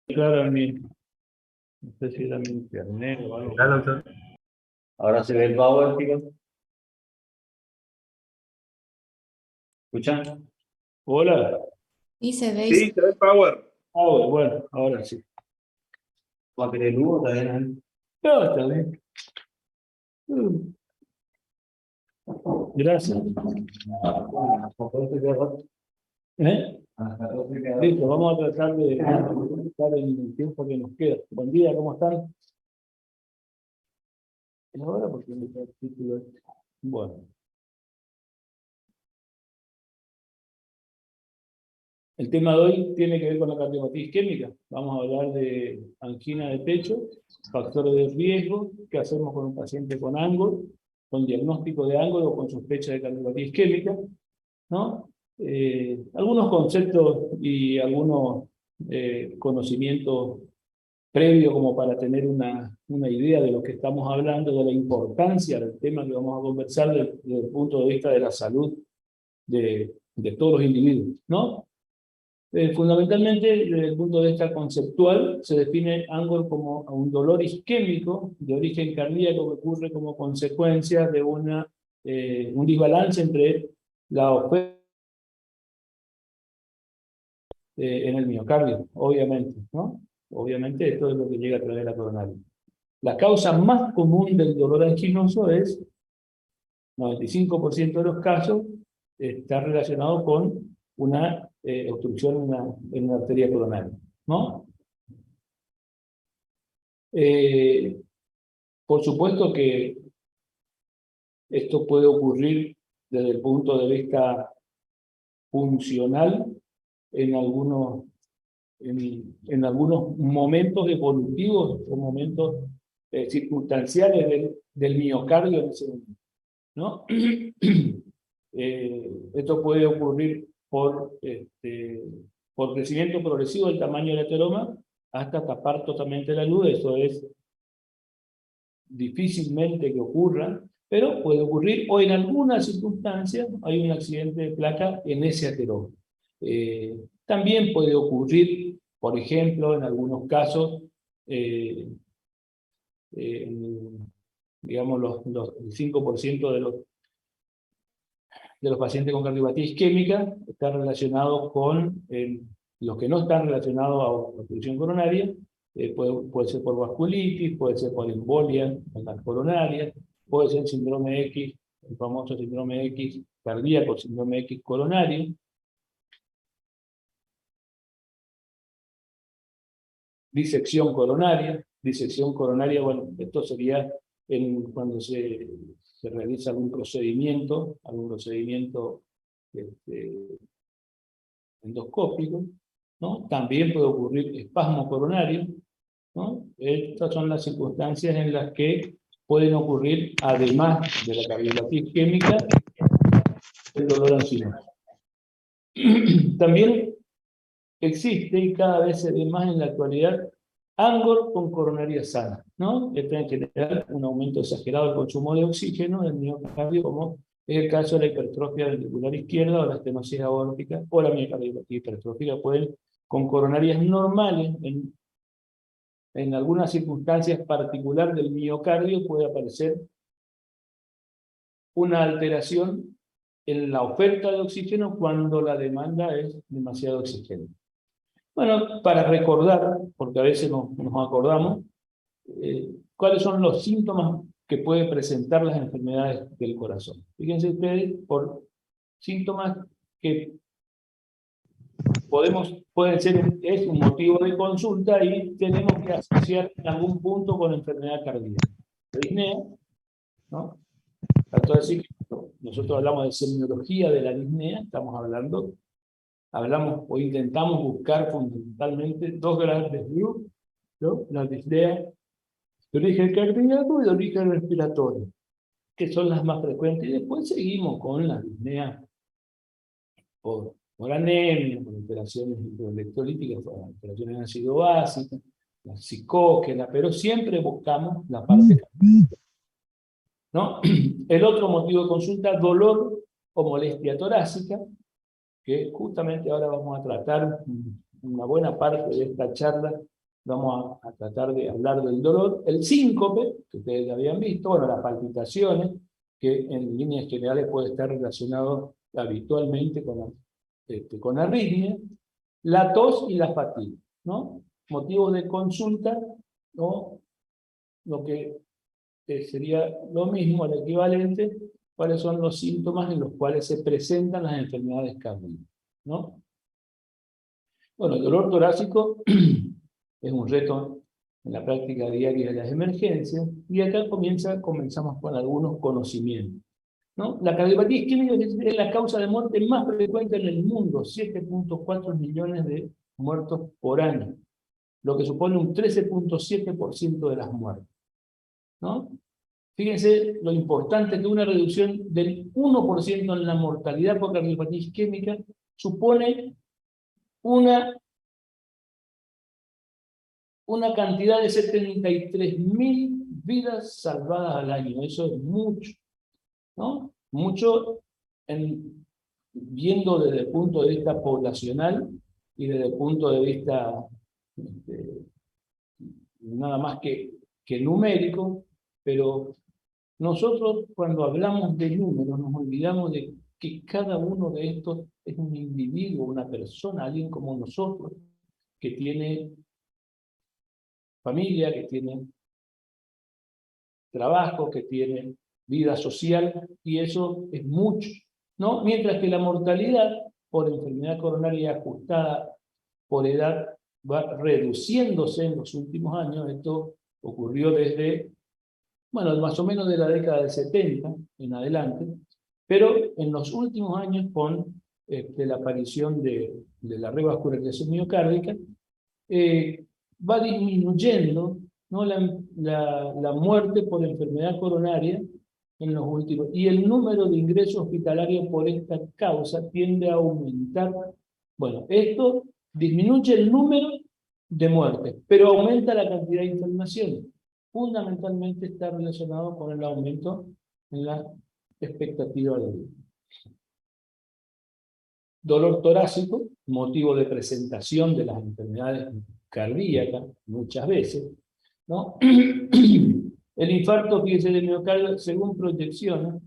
Claro, no sé si era mi internet o algo. ¿Está, doctor? Ahora se ve el power, chicos. ¿Escuchan? Hola. Y se ve. Sí, se ve el power. Bueno, ahora sí. ¿Va a querer luz o todavía no? No, está bien. Gracias. ¿Eh? Listo, vamos a tratar de estar en el tiempo que nos queda. Buen día, ¿cómo están? ¿Es ahora? Porque me queda el título este. Bueno. El tema de hoy tiene que ver con la cardiopatía isquémica. Vamos a hablar de angina de pecho, factores de riesgo, qué hacemos con un paciente con ANGOR, con diagnóstico de ANGOR o con sospecha de cardiopatía isquémica, ¿no? Algunos conceptos y algunos conocimientos previos como para tener una idea de lo que estamos hablando, de la importancia del tema que vamos a conversar desde el punto de vista de la salud de todos los individuos, ¿no? Fundamentalmente, desde el punto de vista conceptual, se define ANGOR como un dolor isquémico de origen cardíaco que ocurre como consecuencia de un desbalance entre la oferta en el miocardio, obviamente, ¿no? Obviamente esto es lo que llega a través de la coronaria. La causa más común del dolor anginoso es, 95% de los casos, está relacionado con una obstrucción en una arteria coronaria, ¿no? Por supuesto que esto puede ocurrir desde el punto de vista funcional en algunos momentos evolutivos o momentos circunstanciales del miocardio en ese momento, ¿no? Esto puede ocurrir por crecimiento progresivo del tamaño del ateroma hasta tapar totalmente la luz. Eso es difícilmente que ocurra, pero puede ocurrir, o en algunas circunstancias hay un accidente de placa en ese ateroma. También puede ocurrir, por ejemplo, en algunos casos, digamos, el 5% de los pacientes con cardiopatía isquémica está relacionado con los que no están relacionados a obstrucción coronaria. Puede ser por vasculitis, puede ser por embolia en las coronarias, puede ser síndrome X, el famoso síndrome X cardíaco, síndrome X coronario. Disección coronaria, bueno, esto sería cuando se realiza algún procedimiento endoscópico, ¿no? También puede ocurrir espasmo coronario, ¿no? Estas son las circunstancias en las que pueden ocurrir, además de la cardiopatía isquémica, el dolor anginoso. También existe, y cada vez se ve más en la actualidad, ANGOR con coronaria sana, ¿no? Esto en general un aumento exagerado del consumo de oxígeno del miocardio, como es el caso de la hipertrofia ventricular izquierda o la estenosis aórtica o la miocardiopatía hipertrófica. Pueden, con coronarias normales, en algunas circunstancias particulares del miocardio, puede aparecer una alteración en la oferta de oxígeno cuando la demanda es demasiado oxígeno. Bueno, para recordar, porque a veces nos acordamos, cuáles son los síntomas que pueden presentar las enfermedades del corazón. Fíjense ustedes, por síntomas que pueden ser, es un motivo de consulta y tenemos que asociar en algún punto con enfermedad cardíaca. La disnea, ¿no? Tanto decir que nosotros hablamos de semiología de la disnea, hablamos o intentamos buscar fundamentalmente dos grandes grupos, ¿no? La disnea de origen cardíaco y de origen respiratorio, que son las más frecuentes, y después seguimos con la disnea por anemia, por alteraciones electrolíticas, por alteraciones de ácido básico, la psicógena, pero siempre buscamos la parte cardíaca, ¿no? El otro motivo de consulta, dolor o molestia torácica, que justamente ahora vamos a tratar una buena parte de esta charla vamos a tratar de hablar del dolor. El síncope, que ustedes ya habían visto, bueno, las palpitaciones, que en líneas generales puede estar relacionado habitualmente con arritmia, la tos y la fatiga, ¿no? Motivos de consulta, ¿no? Lo que sería lo mismo, el equivalente, cuáles son los síntomas en los cuales se presentan las enfermedades cardíacas, ¿no? Bueno, el dolor torácico es un reto en la práctica diaria de las emergencias, y acá comenzamos con algunos conocimientos, ¿no? La cardiopatía isquémica es la causa de muerte más frecuente en el mundo, 7.4 millones de muertos por año, lo que supone un 13.7% de las muertes, ¿no? Fíjense lo importante que una reducción del 1% en la mortalidad por cardiopatía isquémica supone una cantidad de 73.000 vidas salvadas al año. Eso es mucho, ¿no? Mucho viendo desde el punto de vista poblacional y desde el punto de vista nada más que numérico, pero nosotros cuando hablamos de números nos olvidamos de que cada uno de estos es un individuo, una persona, alguien como nosotros, que tiene familia, que tiene trabajo, que tiene vida social, y eso es mucho, ¿no? Mientras que la mortalidad por enfermedad coronaria ajustada por edad va reduciéndose en los últimos años. Esto ocurrió desde, bueno, más o menos de la década del 70 en adelante, pero en los últimos años con la aparición de la revascularización miocárdica, va disminuyendo, ¿no? la muerte por enfermedad coronaria en los últimos, y el número de ingresos hospitalarios por esta causa tiende a aumentar. Bueno, esto disminuye el número de muertes, pero aumenta la cantidad de internaciones. Fundamentalmente está relacionado con el aumento en la expectativa de vida. Dolor torácico, motivo de presentación de las enfermedades cardíacas, muchas veces, ¿no? El infarto, fíjese, de miocardio, según proyecciones,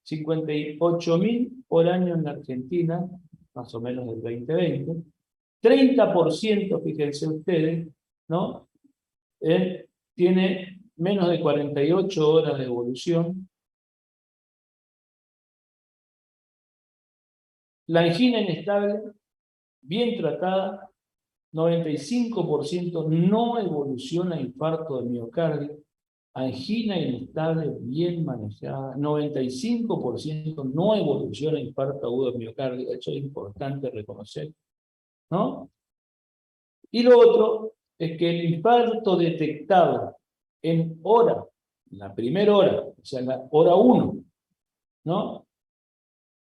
58.000 por año en la Argentina, más o menos del 2020, 30%, fíjense ustedes, ¿no? Tiene menos de 48 horas de evolución. La angina inestable, bien tratada, 95% no evoluciona a infarto de miocardio. Angina inestable, bien manejada, 95% no evoluciona a infarto agudo de miocardio. Eso es importante reconocer, ¿no? Y lo otro es que el infarto detectado en hora, en la primera hora, o sea, en la hora 1, ¿no?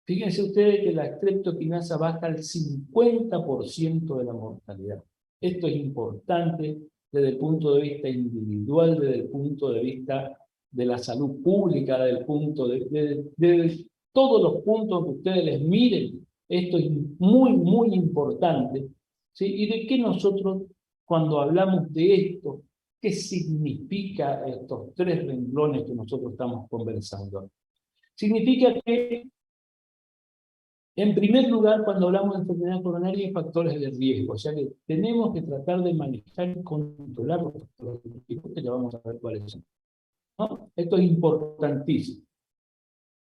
Fíjense ustedes que la streptokinasa baja al 50% de la mortalidad. Esto es importante desde el punto de vista individual, desde el punto de vista de la salud pública, desde el punto de todos los puntos que ustedes les miren. Esto es muy, muy importante, ¿sí? Y de qué nosotros, cuando hablamos de esto, ¿qué significa estos tres renglones que nosotros estamos conversando? Significa que, en primer lugar, cuando hablamos de enfermedad coronaria, hay factores de riesgo. O sea que tenemos que tratar de manejar y controlar los factores de riesgo, que ya vamos a ver cuáles son, ¿no? Esto es importantísimo.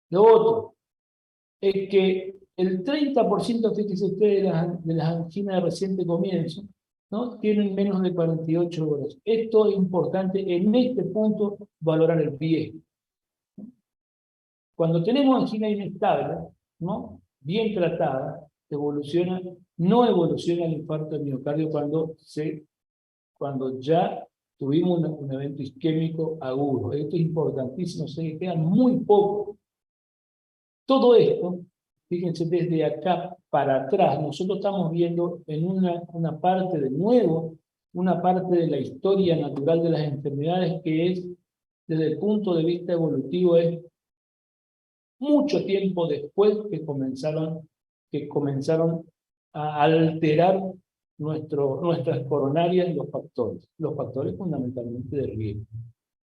Lo otro es que el 30%, fíjense ustedes, de las anginas de reciente comienzo, ¿no? Tienen menos de 48 horas. Esto es importante en este punto, valorar el riesgo. Cuando tenemos angina inestable, ¿no? Bien tratada, no evoluciona el infarto de miocardio cuando ya tuvimos un evento isquémico agudo. Esto es importantísimo, sé que quedan muy pocos. Todo esto, fíjense, desde acá para atrás, nosotros estamos viendo en una parte de nuevo, una parte de la historia natural de las enfermedades que es, desde el punto de vista evolutivo, es mucho tiempo después que comenzaron a alterar nuestras coronarias los factores fundamentalmente de riesgo,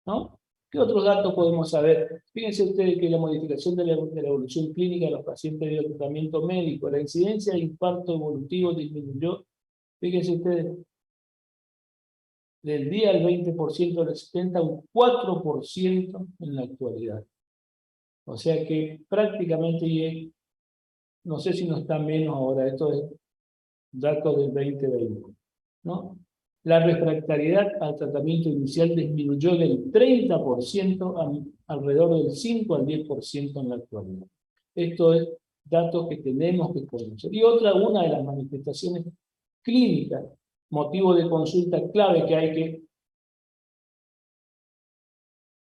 ¿no? ¿Qué otros datos podemos saber? Fíjense ustedes que la modificación de la evolución clínica de los pacientes de tratamiento médico, la incidencia de infarto evolutivo disminuyó, fíjense ustedes, del día al 20% del 70% a un 4% en la actualidad. O sea que prácticamente, no sé si no está menos ahora, esto es datos del 2020, ¿no? La refractariedad al tratamiento inicial disminuyó del 30% a alrededor del 5 al 10% en la actualidad. Esto es datos que tenemos que conocer. Y una de las manifestaciones clínicas, motivo de consulta clave que hay que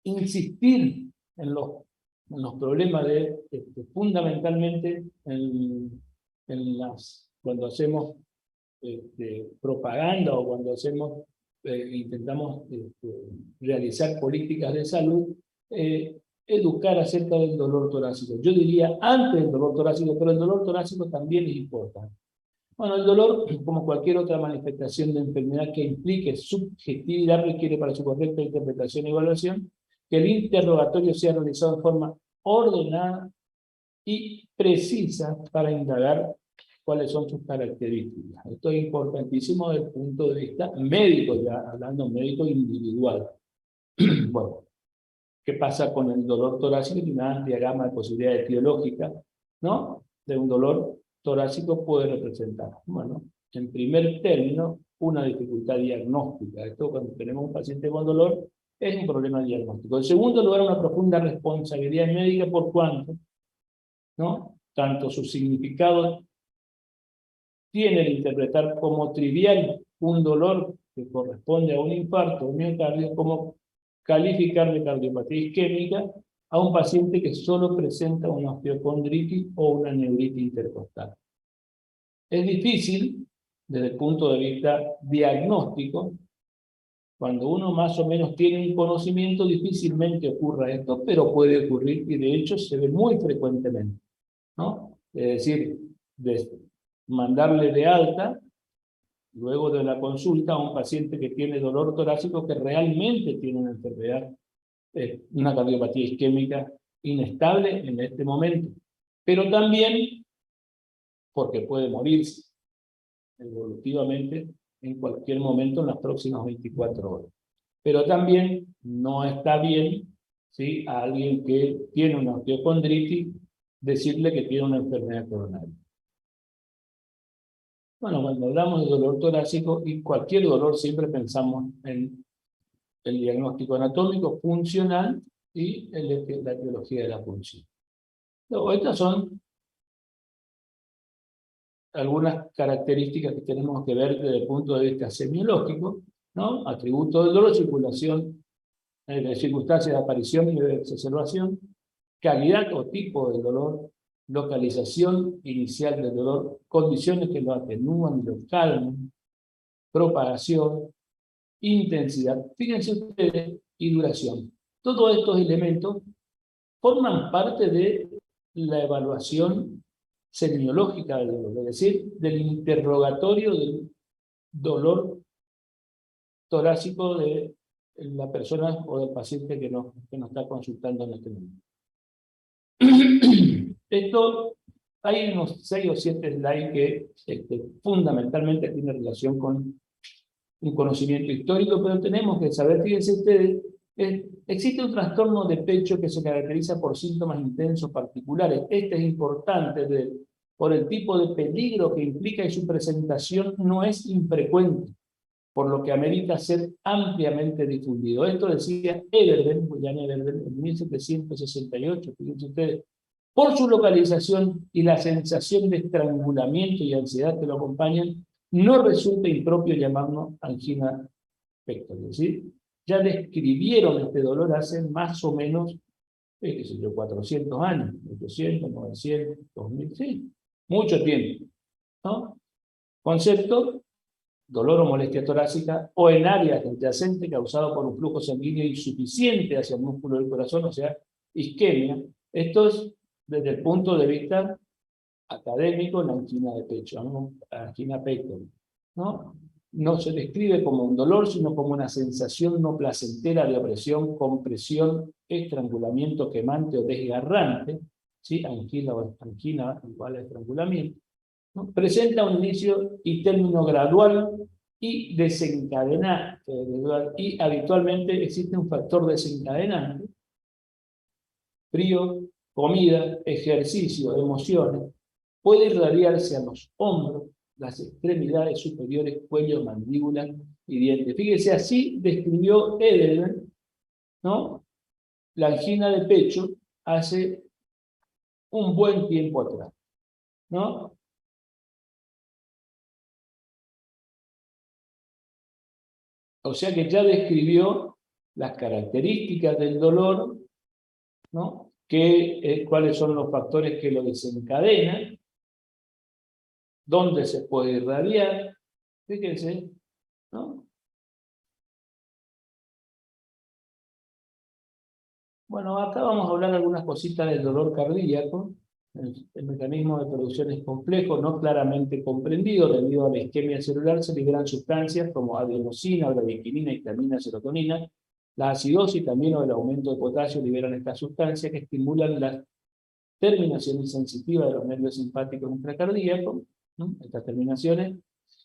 insistir en los problemas fundamentalmente cuando hacemos propaganda o cuando intentamos realizar políticas de salud, educar acerca del dolor torácico. Yo diría antes del dolor torácico, pero el dolor torácico también es importante. Bueno, el dolor, como cualquier otra manifestación de enfermedad que implique subjetividad, requiere para su correcta interpretación y evaluación que el interrogatorio sea realizado de forma ordenada y precisa para indagar cuáles son sus características. Esto es importantísimo desde el punto de vista médico, ya hablando médico individual. Bueno, ¿qué pasa con el dolor torácico? Tiene una amplia gama de posibilidades etiológicas, ¿no? De un dolor torácico puede representar, bueno, en primer término, una dificultad diagnóstica. Esto cuando tenemos un paciente con dolor, es un problema diagnóstico. En segundo lugar, una profunda responsabilidad médica por cuanto, ¿no? Tanto su significado tiene el interpretar como trivial un dolor que corresponde a un infarto o miocardio, como calificar de cardiopatía isquémica a un paciente que solo presenta una osteocondritis o una neuritis intercostal. Es difícil, desde el punto de vista diagnóstico, cuando uno más o menos tiene un conocimiento, difícilmente ocurra esto, pero puede ocurrir y de hecho se ve muy frecuentemente, ¿no? Es decir, mandarle de alta, luego de la consulta, a un paciente que tiene dolor torácico que realmente tiene una enfermedad, una cardiopatía isquémica inestable en este momento, pero también porque puede morirse evolutivamente en cualquier momento en las próximas 24 horas. Pero también no está bien, ¿sí?, a alguien que tiene una osteocondritis decirle que tiene una enfermedad coronaria. Bueno, cuando hablamos de dolor torácico y cualquier dolor, siempre pensamos en el diagnóstico anatómico, funcional y la etiología de la función. Luego, estas son algunas características que tenemos que ver desde el punto de vista semiológico, ¿no? Atributos del dolor, circulación, circunstancias de aparición y de exacerbación, calidad o tipo del dolor, localización inicial del dolor, condiciones que lo atenúan y lo calman, propagación, intensidad, fíjense ustedes, y duración. Todos estos elementos forman parte de la evaluación semiológica del dolor, es decir, del interrogatorio del dolor torácico de la persona o del paciente que nos está consultando en este momento. Esto, hay unos 6 o 7 slides que fundamentalmente tienen relación con un conocimiento histórico, pero tenemos que saber, fíjense ustedes, existe un trastorno de pecho que se caracteriza por síntomas intensos particulares. Este es importante por el tipo de peligro que implica y su presentación no es infrecuente, por lo que amerita ser ampliamente difundido. Esto decía William Everden, en 1768, fíjense ustedes, por su localización y la sensación de estrangulamiento y ansiedad que lo acompañan, no resulta impropio llamarlo angina pectoris. Es decir, ya describieron este dolor hace más o menos, qué sé yo, 400 años, 800, 900, 2000, sí, mucho tiempo, ¿no? Concepto: dolor o molestia torácica o en áreas adyacentes causado por un flujo sanguíneo insuficiente hacia el músculo del corazón, o sea, isquemia. Esto es desde el punto de vista académico, la angina de pecho, ¿no? Angina pectoris. ¿no? No se describe como un dolor, sino como una sensación no placentera de opresión, compresión, estrangulamiento quemante o desgarrante, ¿sí? Angina igual a estrangulamiento, ¿no? Presenta un inicio y término gradual y desencadenante, y habitualmente existe un factor desencadenante: frío, comida, ejercicio, emociones. Puede irradiarse a los hombros, las extremidades superiores, cuello, mandíbula y dientes. Fíjese, así describió Edelman, ¿no?, la angina de pecho hace un buen tiempo atrás, ¿no? O sea que ya describió las características del dolor, ¿no?, cuáles son los factores que lo desencadenan, dónde se puede irradiar. Fíjense, ¿no? Bueno, acá vamos a hablar algunas cositas del dolor cardíaco. El mecanismo de producción es complejo, no claramente comprendido. Debido a la isquemia celular se liberan sustancias como adenosina, bradyquinina, histamina, serotonina. La acidosis también o el aumento de potasio liberan estas sustancias que estimulan las terminaciones sensitivas de los nervios simpáticos intracardíacos, ¿no? Estas terminaciones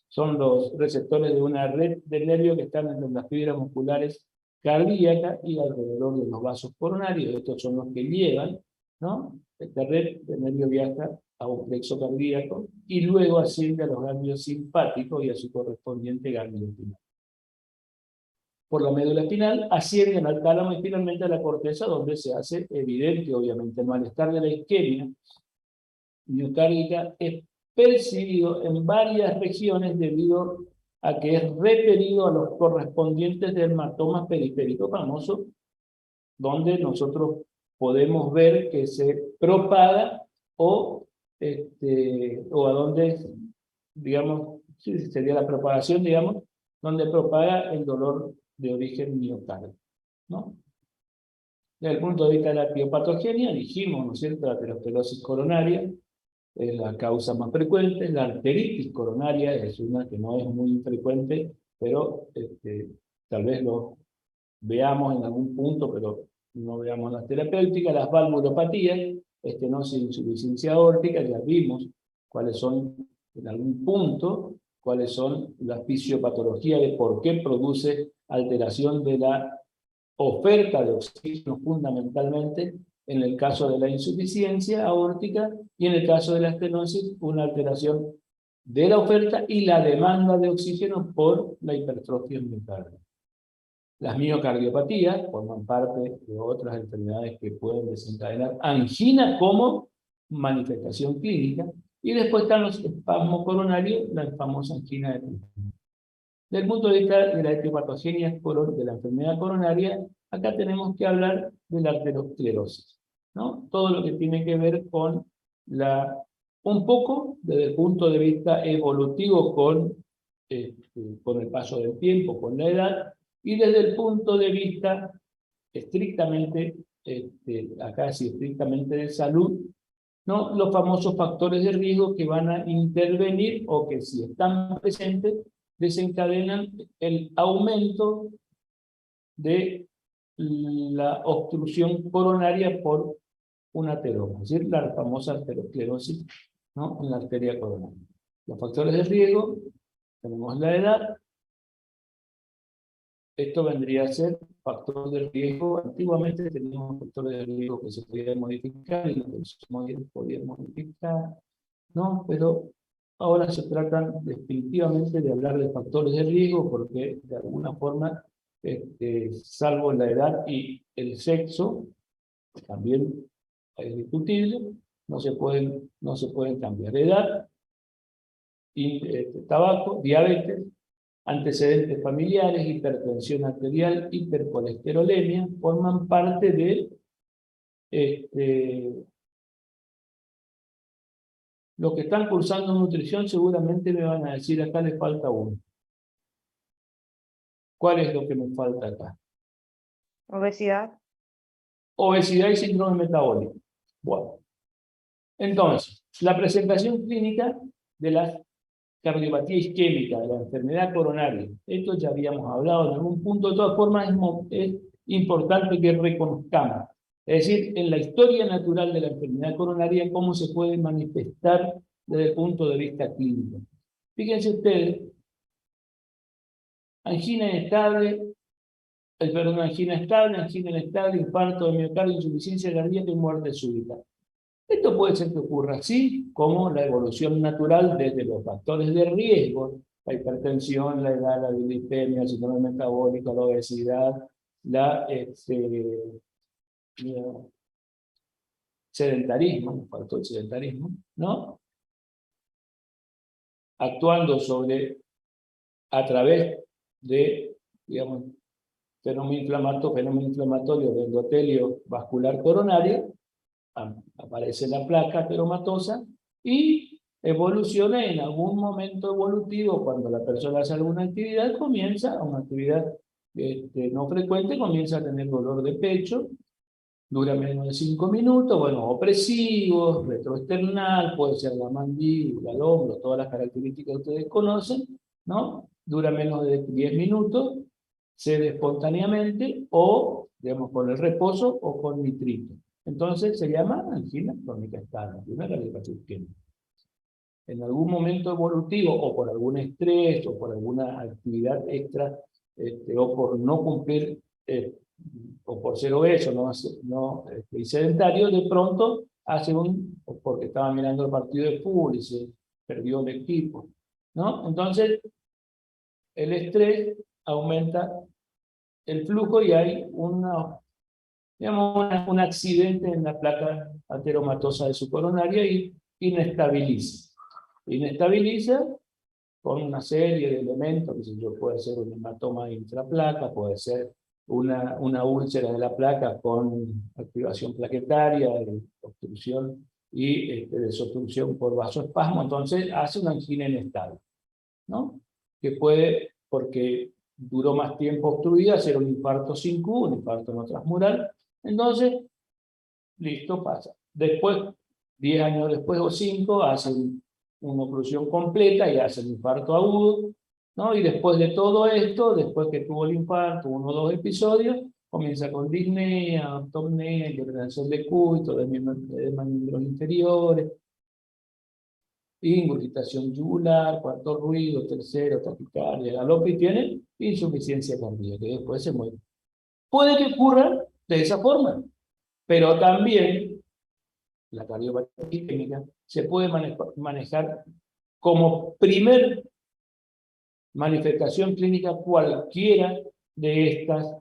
son los receptores de una red de nervios que están en las fibras musculares cardíacas y alrededor de los vasos coronarios. Estos son los que llevan, ¿no?, esta red de nervio viaja a un plexo cardíaco y luego asciende a los ganglios simpáticos y a su correspondiente ganglio espinal. Por la médula espinal ascienden al tálamo y finalmente a la corteza, donde se hace evidente, obviamente, el malestar de la isquemia miocárdica es percibido en varias regiones debido a que es referido a los correspondientes dermatomas periféricos famosos, donde nosotros podemos ver que se propaga o a donde, digamos, sí, sería la propagación, digamos, donde propaga el dolor de origen miocárdico, ¿no? Desde el punto de vista de la etiopatogenia, dijimos, ¿no es cierto?, la aterosclerosis coronaria es la causa más frecuente. La arteritis coronaria es una que no es muy frecuente, pero tal vez lo veamos en algún punto, pero no veamos las terapéuticas. Las valvulopatías, estenosis e insuficiencia aórtica, ya vimos cuáles son, en algún punto, cuáles son las fisiopatologías de por qué produce alteración de la oferta de oxígeno fundamentalmente, en el caso de la insuficiencia aórtica, y en el caso de la estenosis, una alteración de la oferta y la demanda de oxígeno por la hipertrofia miocardial. Las miocardiopatías forman parte de otras enfermedades que pueden desencadenar angina como manifestación clínica, y después están los espasmos coronarios, la famosa angina de pecho. Desde el punto de vista de la etiopatogenia de la enfermedad coronaria, acá tenemos que hablar de la arteriosclerosis, ¿no? Todo lo que tiene que ver con un poco desde el punto de vista evolutivo con el paso del tiempo, con la edad, y desde el punto de vista estrictamente, acá sí, estrictamente de salud, ¿no?, los famosos factores de riesgo que van a intervenir o que, si están presentes, desencadenan el aumento de la obstrucción coronaria por un ateroma, es decir, la famosa arteriosclerosis, ¿no?, en la arteria coronaria. Los factores de riesgo, tenemos la edad. Esto vendría a ser factor de riesgo. Antiguamente teníamos factores de riesgo que se podían modificar y los que se podían modificar, ¿no? Pero ahora se tratan definitivamente de hablar de factores de riesgo, porque de alguna forma, salvo la edad y el sexo, también es discutible, no se pueden cambiar. Edad, y tabaco, diabetes, antecedentes familiares, hipertensión arterial, hipercolesterolemia, forman parte de los que están cursando nutrición. Seguramente me van a decir, acá les falta uno. ¿Cuál es lo que me falta acá? Obesidad. Obesidad y síndrome metabólico. Bueno, entonces, la presentación clínica de las cardiopatía isquémica, de la enfermedad coronaria. Esto ya habíamos hablado en algún punto. De todas formas, es importante que reconozcamos. Es decir, en la historia natural de la enfermedad coronaria, cómo se puede manifestar desde el punto de vista clínico. Fíjense ustedes, angina inestable, angina inestable, infarto de miocardio, insuficiencia cardíaca y muerte súbita. Esto puede ser que ocurra así, como la evolución natural desde los factores de riesgo, la hipertensión, la edad, la dislipemia, el síndrome metabólico, la obesidad, sedentarismo, faltó el sedentarismo, ¿no? Actuando a través de, digamos, fenómeno inflamatorio del endotelio vascular coronario, aparece la placa ateromatosa y evoluciona en algún momento evolutivo, cuando la persona hace alguna actividad, una actividad no frecuente, comienza a tener dolor de pecho, dura menos de 5 minutos, bueno, opresivos, retroesternal, puede ser la mandíbula, el hombro, todas las características que ustedes conocen, ¿no? Dura menos de 10 minutos, cede espontáneamente o, digamos, con el reposo o con nitrito. Entonces se llama angina crónica estable, una cardiopatía isquémica. En algún momento evolutivo, o por algún estrés, o por alguna actividad extra, o por no cumplir, o por ser obeso, y sedentario, de pronto hace porque estaba mirando el partido de fútbol y se perdió el equipo, ¿no? Entonces, el estrés aumenta el flujo y hay un accidente en la placa ateromatosa de su coronaria y inestabiliza. Inestabiliza con una serie de elementos, puede ser un hematoma intraplaca, puede ser una úlcera de la placa con activación plaquetaria, obstrucción y desobstrucción por vasoespasmo. Entonces hace una angina inestable, ¿no? Que puede, porque duró más tiempo obstruida, hacer un infarto sin Q, un infarto no transmural. Entonces, listo, pasa. Después, 10 años después o 5, hace una oclusión completa y hace el infarto agudo, ¿no? Y después de todo esto, después que tuvo el infarto, 1 o 2 episodios, comienza con disnea, autopnea, hipertensión de cuito, de miembros inferiores, ingurgitación yugular, cuarto ruido, tercero, taquicardia, galope, y tiene insuficiencia cardíaca, que después se muere. Puede que ocurra de esa forma, pero también la cardiopatía isquémica se puede manejar como primer manifestación clínica cualquiera de estas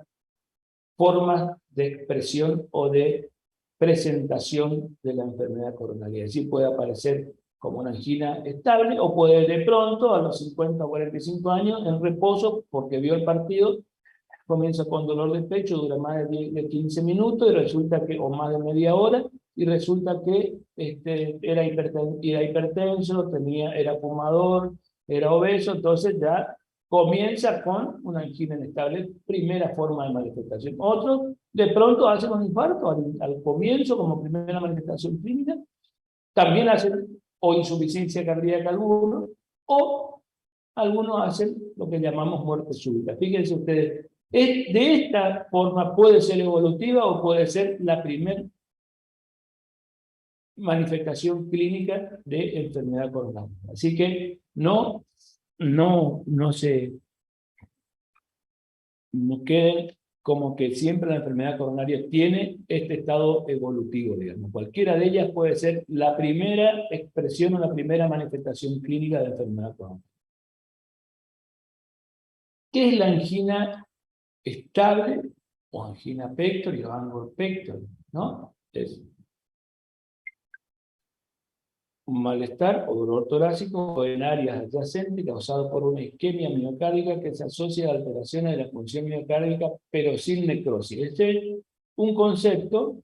formas de expresión o de presentación de la enfermedad coronaria. Es decir, puede aparecer como una angina estable o puede de pronto a los 50 o 45 años en reposo porque vio el partido, comienza con dolor de pecho, dura más de 15 minutos y resulta que, o más de media hora, y resulta que era hipertenso, era fumador, era obeso, entonces ya comienza con una angina inestable, primera forma de manifestación. Otros de pronto hacen un infarto al comienzo como primera manifestación clínica, también hacen o insuficiencia cardíaca algunos, o algunos hacen lo que llamamos muerte súbita. Fíjense ustedes, de esta forma puede ser evolutiva o puede ser la primera manifestación clínica de enfermedad coronaria. Así que no queden como que siempre la enfermedad coronaria tiene este estado evolutivo, digamos. Cualquiera de ellas puede ser la primera expresión o la primera manifestación clínica de enfermedad coronaria. ¿Qué es la angina estable o angina pectoris o angor pectoris? ¿No? Es un malestar o dolor torácico en áreas adyacentes causado por una isquemia miocárdica que se asocia a alteraciones de la función miocárdica pero sin necrosis. Este es un concepto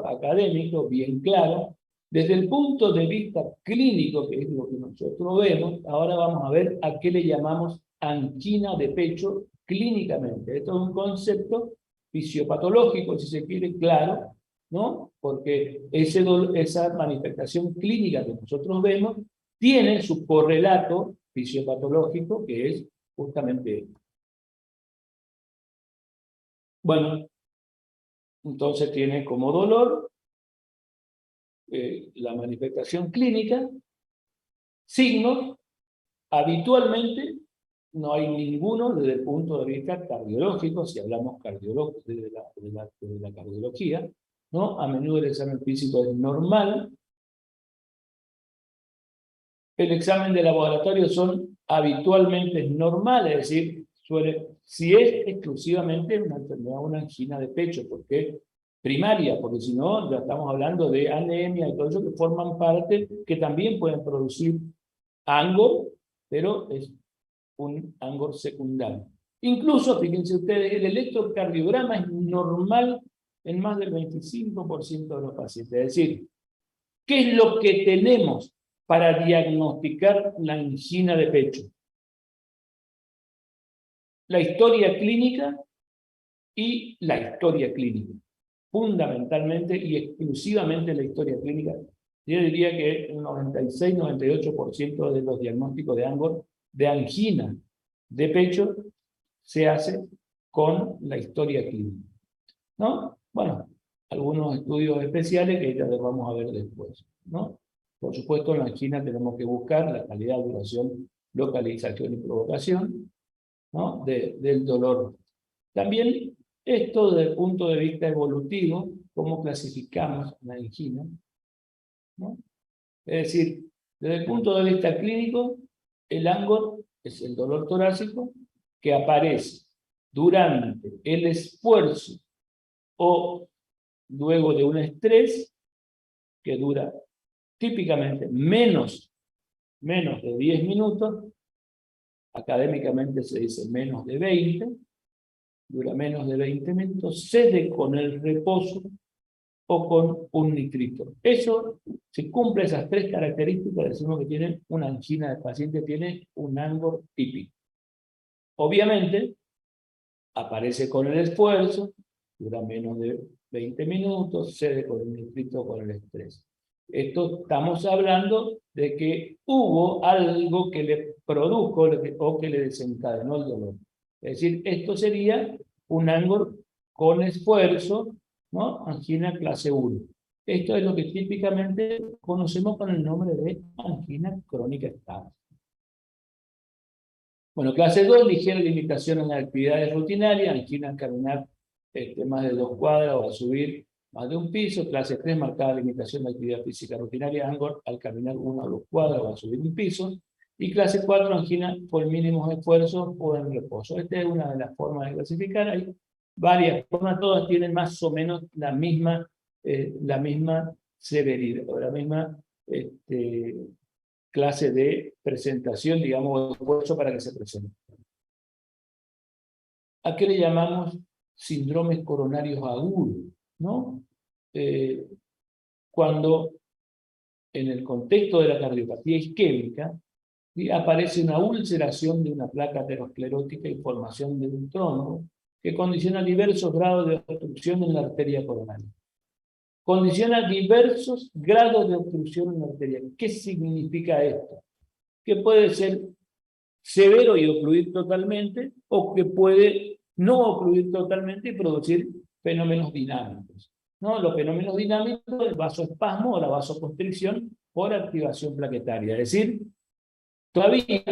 académico bien claro. Desde el punto de vista clínico, que es lo que nosotros vemos, ahora vamos a ver a qué le llamamos angina de pecho clínicamente. Esto es un concepto fisiopatológico, si se quiere, claro, ¿no? Porque esa manifestación clínica que nosotros vemos tiene su correlato fisiopatológico, que es justamente. Bueno, entonces tiene como dolor la manifestación clínica, signos, habitualmente no hay ninguno desde el punto de vista cardiológico, si hablamos desde la cardiología, ¿no? A menudo el examen físico es normal. El examen de laboratorio son habitualmente normales, es decir, si es exclusivamente una enfermedad, una angina de pecho, porque primaria, porque si no, ya estamos hablando de anemia y todo eso que forman parte, que también pueden producir ANGOR, pero es un ANGOR secundario. Incluso, fíjense ustedes, el electrocardiograma es normal en más del 25% de los pacientes. Es decir, ¿qué es lo que tenemos para diagnosticar la angina de pecho? La historia clínica y la historia clínica. Fundamentalmente y exclusivamente la historia clínica. Yo diría que el 96-98% de los diagnósticos de ANGOR, de angina de pecho, se hace con la historia clínica, ¿no? Bueno, algunos estudios especiales que ya los vamos a ver después, ¿no? Por supuesto, en la angina tenemos que buscar la calidad, duración, localización y provocación, ¿no? del dolor. También esto desde el punto de vista evolutivo, cómo clasificamos la angina, ¿no? Es decir, desde el punto de vista clínico, el ANGOR es el dolor torácico que aparece durante el esfuerzo o luego de un estrés que dura típicamente menos de 10 minutos, académicamente se dice menos de 20, dura menos de 20 minutos, cede con el reposo o con un nitrito. Eso, si cumple esas tres características, decimos que tiene una angina, el paciente tiene un ANGOR típico. Obviamente, aparece con el esfuerzo, dura menos de 20 minutos, cede con el nitrito o con el estrés. Esto estamos hablando de que hubo algo que le produjo o que le desencadenó el dolor. Es decir, esto sería un ANGOR con esfuerzo, ¿no? Angina clase 1. Esto es lo que típicamente conocemos con el nombre de angina crónica estable. Bueno, clase 2, ligera limitación en las actividades rutinarias, angina al caminar más de 2 cuadras o a subir más de un piso. Clase 3, marcada limitación de actividad física rutinaria, ANGOR al caminar 1 o 2 cuadras o a subir un piso. Y clase 4, angina por mínimos esfuerzos o en reposo. Esta es una de las formas de clasificar. Hay varias formas, todas tienen más o menos la misma severidad, o la misma clase de presentación, digamos, esfuerzo para que se presente. ¿A qué le llamamos síndromes coronarios agudos? ¿No? Cuando en el contexto de la cardiopatía isquémica aparece una ulceración de una placa aterosclerótica y formación de un trombo que condiciona diversos grados de obstrucción en la arteria coronaria. Condiciona diversos grados de obstrucción en la arteria. ¿Qué significa esto? Que puede ser severo y ocluir totalmente, o que puede no ocluir totalmente y producir fenómenos dinámicos, ¿no? Los fenómenos dinámicos, el vasoespasmo o la vasoconstricción por activación plaquetaria. Es decir, todavía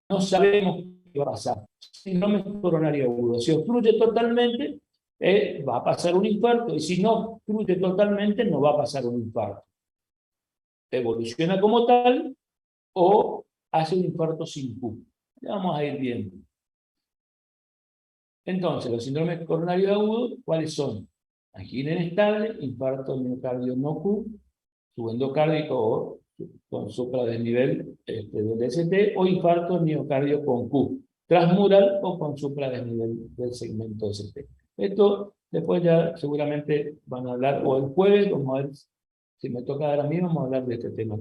no sabemos qué va a pasar. Síndrome coronario agudo. Si obstruye totalmente, va a pasar un infarto, y si no obstruye totalmente, no va a pasar un infarto. Evoluciona como tal, o hace un infarto sin Q. Ya vamos a ir viendo. Entonces, los síndromes coronarios agudos, ¿cuáles son? Angina inestable, infarto miocardio no Q, subendocárdico o con supradesnivel del ST, o infarto miocardio con Q, transmural o con supradesnivel del segmento ST. Esto después ya seguramente van a hablar, o el jueves, vamos a ver si me toca ahora mismo, vamos a hablar de este tema.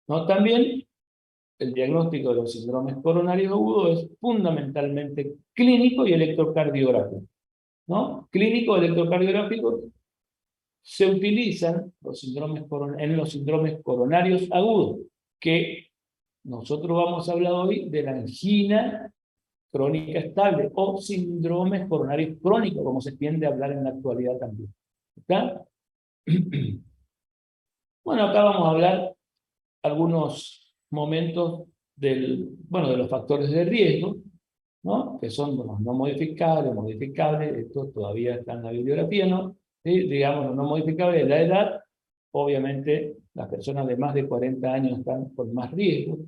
¿No? También el diagnóstico de los síndromes coronarios agudos es fundamentalmente clínico y electrocardiográfico, ¿no? Clínico electrocardiográfico se utilizan en los síndromes coronarios agudos. que nosotros vamos a hablar hoy de la angina crónica estable o síndromes coronarios crónicos, como se tiende a hablar en la actualidad también. ¿Está? Bueno, acá vamos a hablar algunos momentos de los factores de riesgo, ¿no? Que son los no modificables, modificables, estos todavía están en la bibliografía, ¿no? Y, digamos, los no modificables de la edad, obviamente las personas de más de 40 años están con más riesgo,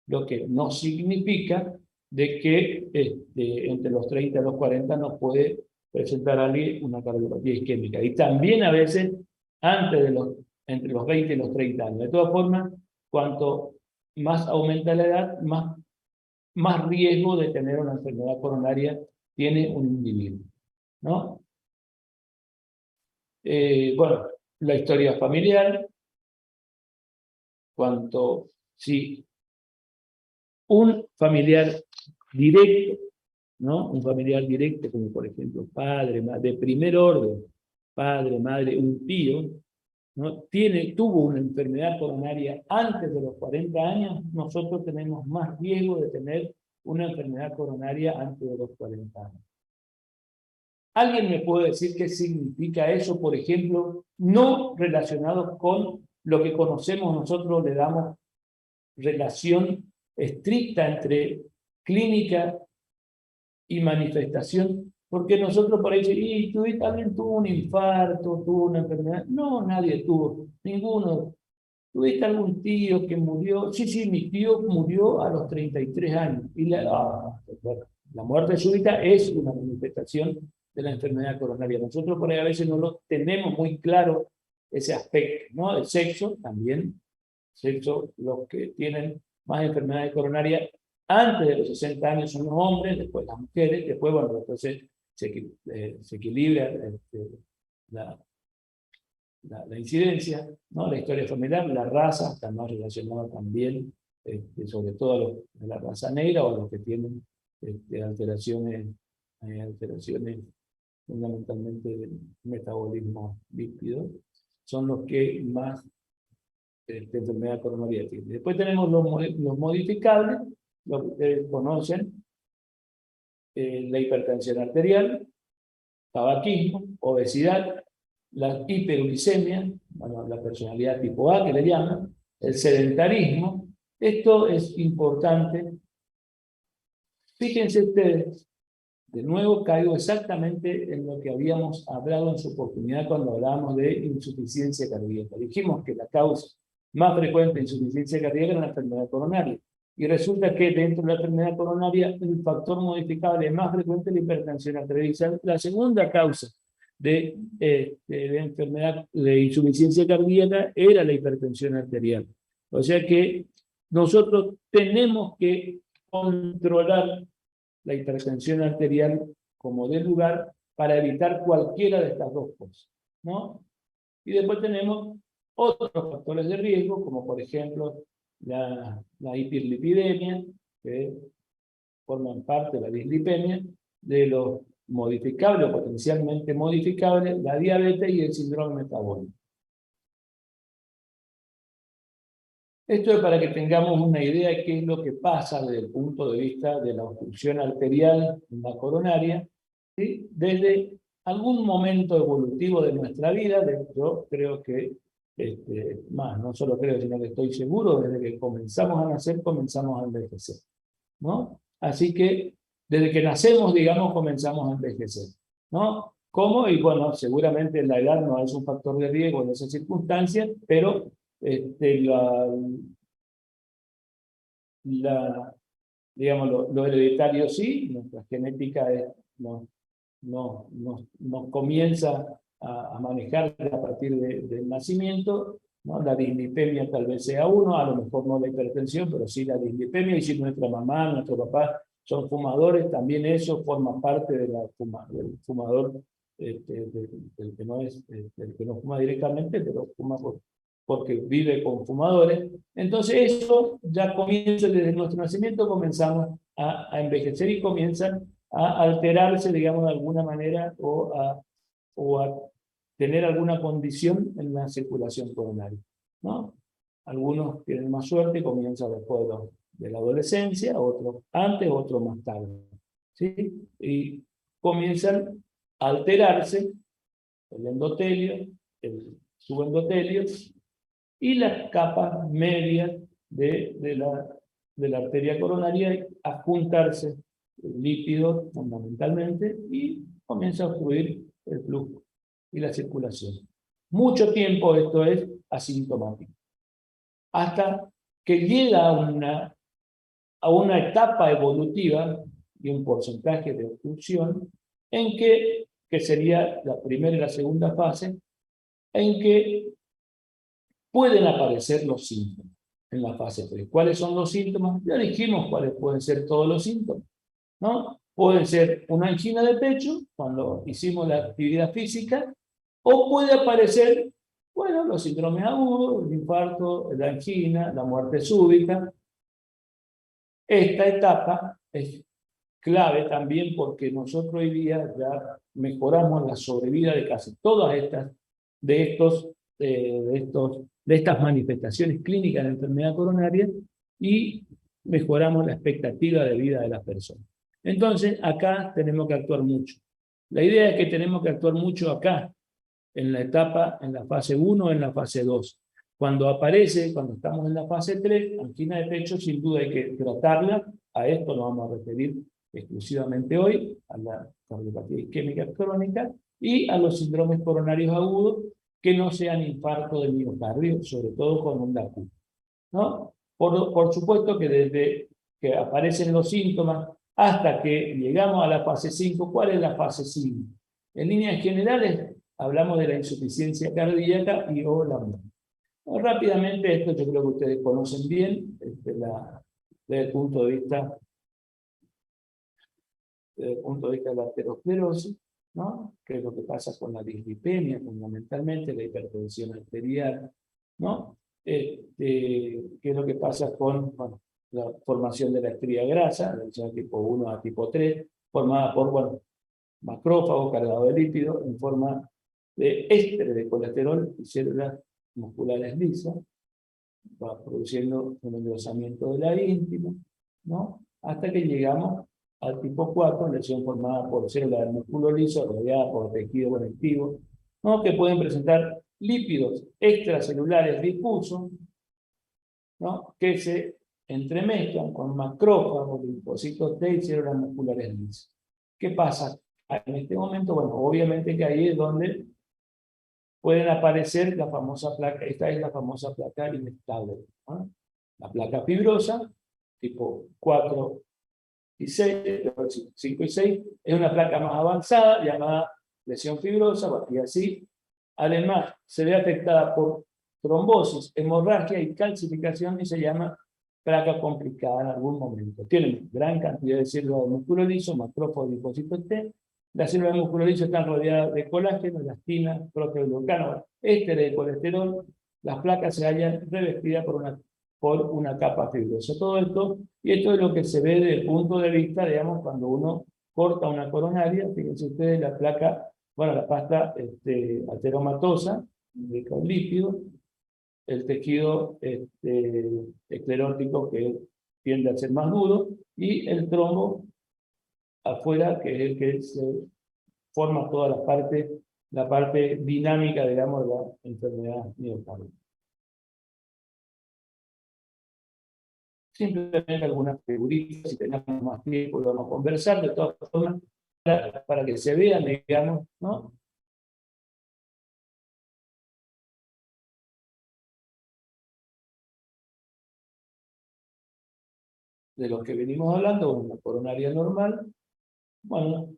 lo que no significa de que entre los 30 y los 40 no puede presentar a alguien una cardiopatía isquémica. Y también a veces entre los 20 y los 30 años. De todas formas, cuanto más aumenta la edad, más riesgo de tener una enfermedad coronaria tiene un individuo, ¿no? Bueno, la historia familiar, si un familiar directo, ¿no? Un familiar directo, como por ejemplo padre, de primer orden, padre, madre, un tío, ¿no? Tuvo una enfermedad coronaria antes de los 40 años, nosotros tenemos más riesgo de tener una enfermedad coronaria antes de los 40 años. ¿Alguien me puede decir qué significa eso? Por ejemplo, no relacionado con lo que conocemos nosotros, le damos relación estricta entre clínica y manifestación, porque nosotros por ahí decimos, y alguien tuvo un infarto, tuvo una enfermedad. No, nadie tuvo, ninguno. ¿Tuviste algún tío que murió? Sí, mi tío murió a los 33 años. Y la muerte súbita es una manifestación de la enfermedad coronaria. Nosotros por ahí a veces no lo tenemos muy claro ese aspecto, ¿no? El sexo también, los que tienen más enfermedades coronarias antes de los 60 años son los hombres, después las mujeres, después, bueno, entonces se equilibra la incidencia, ¿no? La historia familiar, la raza, está más relacionada también, sobre todo de la raza negra o a los que tienen alteraciones fundamentalmente del metabolismo lípido, son los que más enfermedad coronaria tienen. Después tenemos los modificables, lo que ustedes conocen, la hipertensión arterial, tabaquismo, obesidad, la hiperuricemia, bueno, la personalidad tipo A que le llaman, el sedentarismo. Esto es importante. Fíjense ustedes, de nuevo caigo exactamente en lo que habíamos hablado en su oportunidad cuando hablábamos de insuficiencia cardíaca. Dijimos que la causa más frecuente de insuficiencia cardíaca es la enfermedad coronaria. Y resulta que dentro de la enfermedad coronaria el factor modificable más frecuente es la hipertensión arterial. La segunda causa de enfermedad de insuficiencia cardíaca era la hipertensión arterial. O sea que nosotros tenemos que controlar la hipertensión arterial como de lugar para evitar cualquiera de estas dos cosas, ¿no? Y después tenemos otros factores de riesgo, como por ejemplo la hiperlipidemia, que forman parte de la dislipemia, de los modificables o potencialmente modificables, la diabetes y el síndrome metabólico. Esto es para que tengamos una idea de qué es lo que pasa desde el punto de vista de la obstrucción arterial en la coronaria, ¿sí? Desde algún momento evolutivo de nuestra vida. Yo creo que, no solo creo, sino que estoy seguro, desde que comenzamos a nacer, comenzamos a envejecer, ¿no? Así que desde que nacemos, digamos, comenzamos a envejecer, ¿no? ¿Cómo? Y bueno, seguramente la edad no es un factor de riesgo en esas circunstancias, pero digamos, lo hereditario sí, nuestra genética nos comienza a manejar a partir del nacimiento, ¿no? La dislipemia tal vez sea uno, a lo mejor no la hipertensión, pero sí la dislipemia, y si nuestra mamá, nuestro papá son fumadores, también eso forma parte del fumador, del que no fuma directamente, pero fuma porque vive con fumadores. Entonces eso ya comienza desde nuestro nacimiento, comenzamos a envejecer y comienzan a alterarse, digamos, de alguna manera o a tener alguna condición en la circulación coronaria, ¿no? Algunos tienen más suerte y comienzan después de la adolescencia, otros antes, otros más tarde. ¿Sí? Y comienzan a alterarse el endotelio, el subendotelio y las capas medias de la arteria coronaria a juntarse lípidos fundamentalmente y comienza a obstruir el flujo y la circulación. Mucho tiempo esto es asintomático. Hasta que llega a una etapa evolutiva y un porcentaje de obstrucción en que sería la primera y la segunda fase, en que pueden aparecer los síntomas en la fase 3. ¿Cuáles son los síntomas? Ya dijimos cuáles pueden ser todos los síntomas, ¿no? Pueden ser una angina de pecho, cuando hicimos la actividad física, o puede aparecer, bueno, los síndromes agudos, el infarto, la angina, la muerte súbita. Esta etapa es clave también porque nosotros hoy día ya mejoramos la sobrevida de casi todas de estas manifestaciones clínicas de enfermedad coronaria y mejoramos la expectativa de vida de las personas. Entonces, acá tenemos que actuar mucho. La idea es que tenemos que actuar mucho acá, en la etapa, en la fase 1, en la fase 2. Cuando estamos en la fase 3, angina de pecho, sin duda hay que tratarla. A esto nos vamos a referir exclusivamente hoy, a la cardiopatía isquémica crónica y a los síndromes coronarios agudos que no sean infarto del miocardio, sobre todo con un DACU, ¿no? Por supuesto que desde que aparecen los síntomas hasta que llegamos a la fase 5, ¿cuál es la fase 5? En líneas generales, hablamos de la insuficiencia cardíaca y o la muerte. Rápidamente, esto yo creo que ustedes conocen bien, desde el punto de vista de la aterosclerosis, ¿no? ¿Qué es lo que pasa con la dislipemia, fundamentalmente, la hipertensión arterial, ¿no? ¿Qué es lo que pasa con, bueno, la formación de la estría grasa, de tipo 1 a tipo 3, formada por, bueno, macrófagos cargados de lípidos en forma de éster de colesterol y células musculares lisas, va produciendo un engrosamiento de la íntima, ¿no? Hasta que llegamos al tipo 4, lesión formada por células del músculo liso rodeada por tejido conectivo, ¿no? Que pueden presentar lípidos extracelulares difusos, ¿no? Que se entremezclan con macrófagos, linfocitos T y células musculares lisas. ¿Qué pasa? En este momento, bueno, obviamente que ahí es donde pueden aparecer la famosa placa, esta es la famosa placa inestable, ¿no? La placa fibrosa, tipo 4 y 6, 5 y 6, es una placa más avanzada, llamada lesión fibrosa, o así. Además, se ve afectada por trombosis, hemorragia y calcificación y se llama placa complicada en algún momento. Tienen gran cantidad de células de músculo liso, macrófagos, linfocitos T. Las células de músculo liso están rodeadas de colágeno, elastina, proteoglucano, éster de colesterol. Las placas se hallan revestidas por una capa fibrosa. Todo esto, y esto es lo que se ve desde el punto de vista, digamos, cuando uno corta una coronaria. Fíjense ustedes la placa, bueno, la pasta ateromatosa, rica en lípidos, el tejido esclerótico que tiende a ser más duro, y el trombo afuera, que es el que se forma toda la parte dinámica, digamos, de la enfermedad miocárdica. Simplemente algunas figuritas, si tenemos más tiempo, vamos a conversar, de todas formas, para que se vean, digamos, ¿no? De lo que venimos hablando, una coronaria normal, bueno,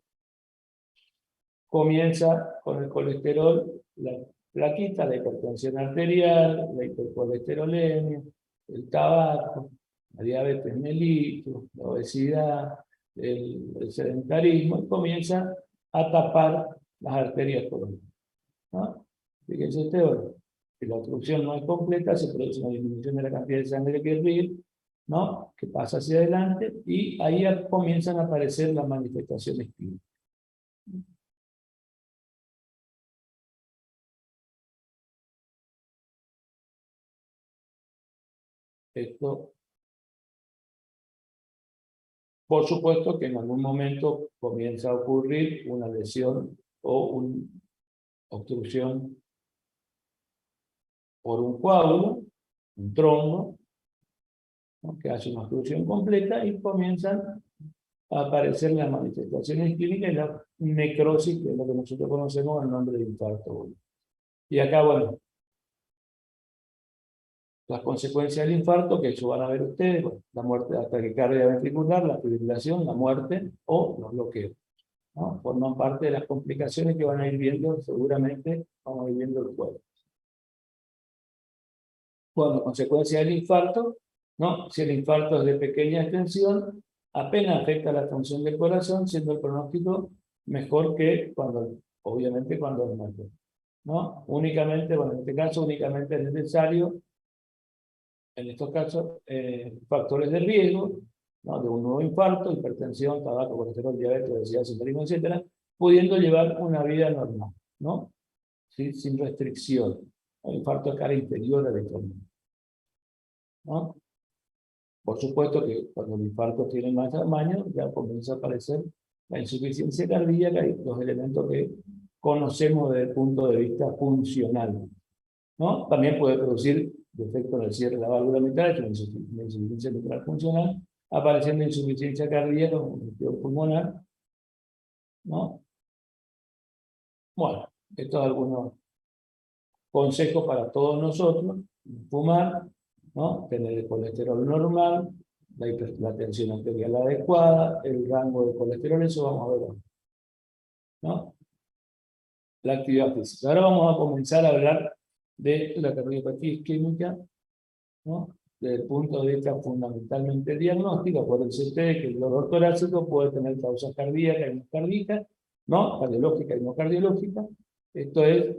comienza con el colesterol, la plaquita, la hipertensión arterial, la hipercolesterolemia, el tabaco, la diabetes mellitus, la obesidad, el sedentarismo, y comienza a tapar las arterias coronarias, ¿no? Fíjense ustedes, si la obstrucción no es completa, se produce una disminución de la cantidad de sangre que irriga, ¿no? Que pasa hacia adelante, y ahí comienzan a aparecer las manifestaciones clínicas. esto, por supuesto que en algún momento comienza a ocurrir una lesión o una obstrucción por un coágulo, un trombo, ¿no?, que hace una obstrucción completa y comienzan a aparecer las manifestaciones clínicas y la necrosis, que es lo que nosotros conocemos el nombre de infarto. Y acá, bueno, las consecuencias del infarto, que eso van a ver ustedes, bueno, la muerte, ataque cardiovascular, la fibrilación, la muerte o los bloqueos, ¿no? Forman parte de las complicaciones que van a ir viendo, seguramente vamos a ir viendo el jueves. Bueno, consecuencia del infarto, ¿no? Si el infarto es de pequeña extensión, apenas afecta la función del corazón, siendo el pronóstico mejor que cuando, obviamente, cuando es mayor, ¿no? Únicamente, bueno, en este caso, únicamente es necesario, en estos casos, factores de riesgo, ¿no?, de un nuevo infarto, hipertensión, tabaco, colesterol, diabetes, obesidad, sedentarismo, etcétera, pudiendo llevar una vida normal, ¿no? ¿Sí? Sin restricción. El infarto de cara inferior al abdomen, ¿no? Por supuesto que cuando el infarto tiene más tamaño, ya comienza a aparecer la insuficiencia cardíaca y los elementos que conocemos desde el punto de vista funcional, ¿no? También puede producir defecto en el cierre de la válvula mitral, una insuficiencia mitral funcional, apareciendo insuficiencia cardíaca o pulmonar, ¿no? Bueno, estos son algunos consejos para todos nosotros: fumar, ¿no?, tener el colesterol normal, la tensión arterial adecuada, el rango de colesterol, eso vamos a ver hoy, ¿no? La actividad física. Ahora vamos a comenzar a hablar de la cardiopatía isquémica, ¿no?, desde el punto de vista fundamentalmente diagnóstico. Acuérdense ustedes que el dolor torácico puede tener causas cardíacas y no cardíacas, ¿no?, cardiológica y no cardiológica. Esto es,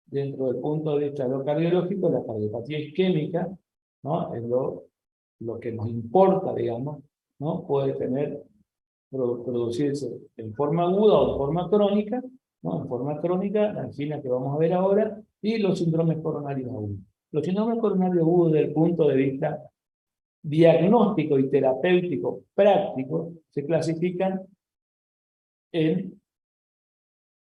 dentro del punto de vista de lo cardiológico, la cardiopatía isquémica, ¿no?, es lo que nos importa, digamos, ¿no? Puede producirse en forma aguda o en forma crónica, ¿no? En forma crónica, la angina que vamos a ver ahora, y los síndromes coronarios agudos. Los síndromes coronarios agudos, desde el punto de vista diagnóstico y terapéutico práctico, se clasifican en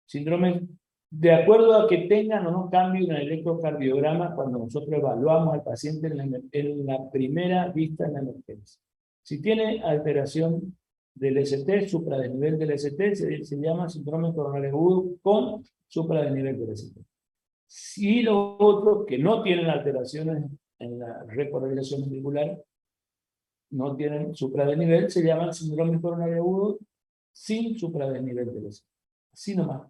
síndromes de acuerdo a que tengan o no cambio en el electrocardiograma cuando nosotros evaluamos al paciente en la primera vista en la emergencia. Si tiene alteración del ST, supradesnivel del ST, se llama síndrome coronario agudo con supradesnivel del ST. Si los otros que no tienen alteraciones en la recorrelación ventricular, no tienen supradesnivel, se llaman síndrome coronario agudo sin supradesnivel del ST. Así nomás.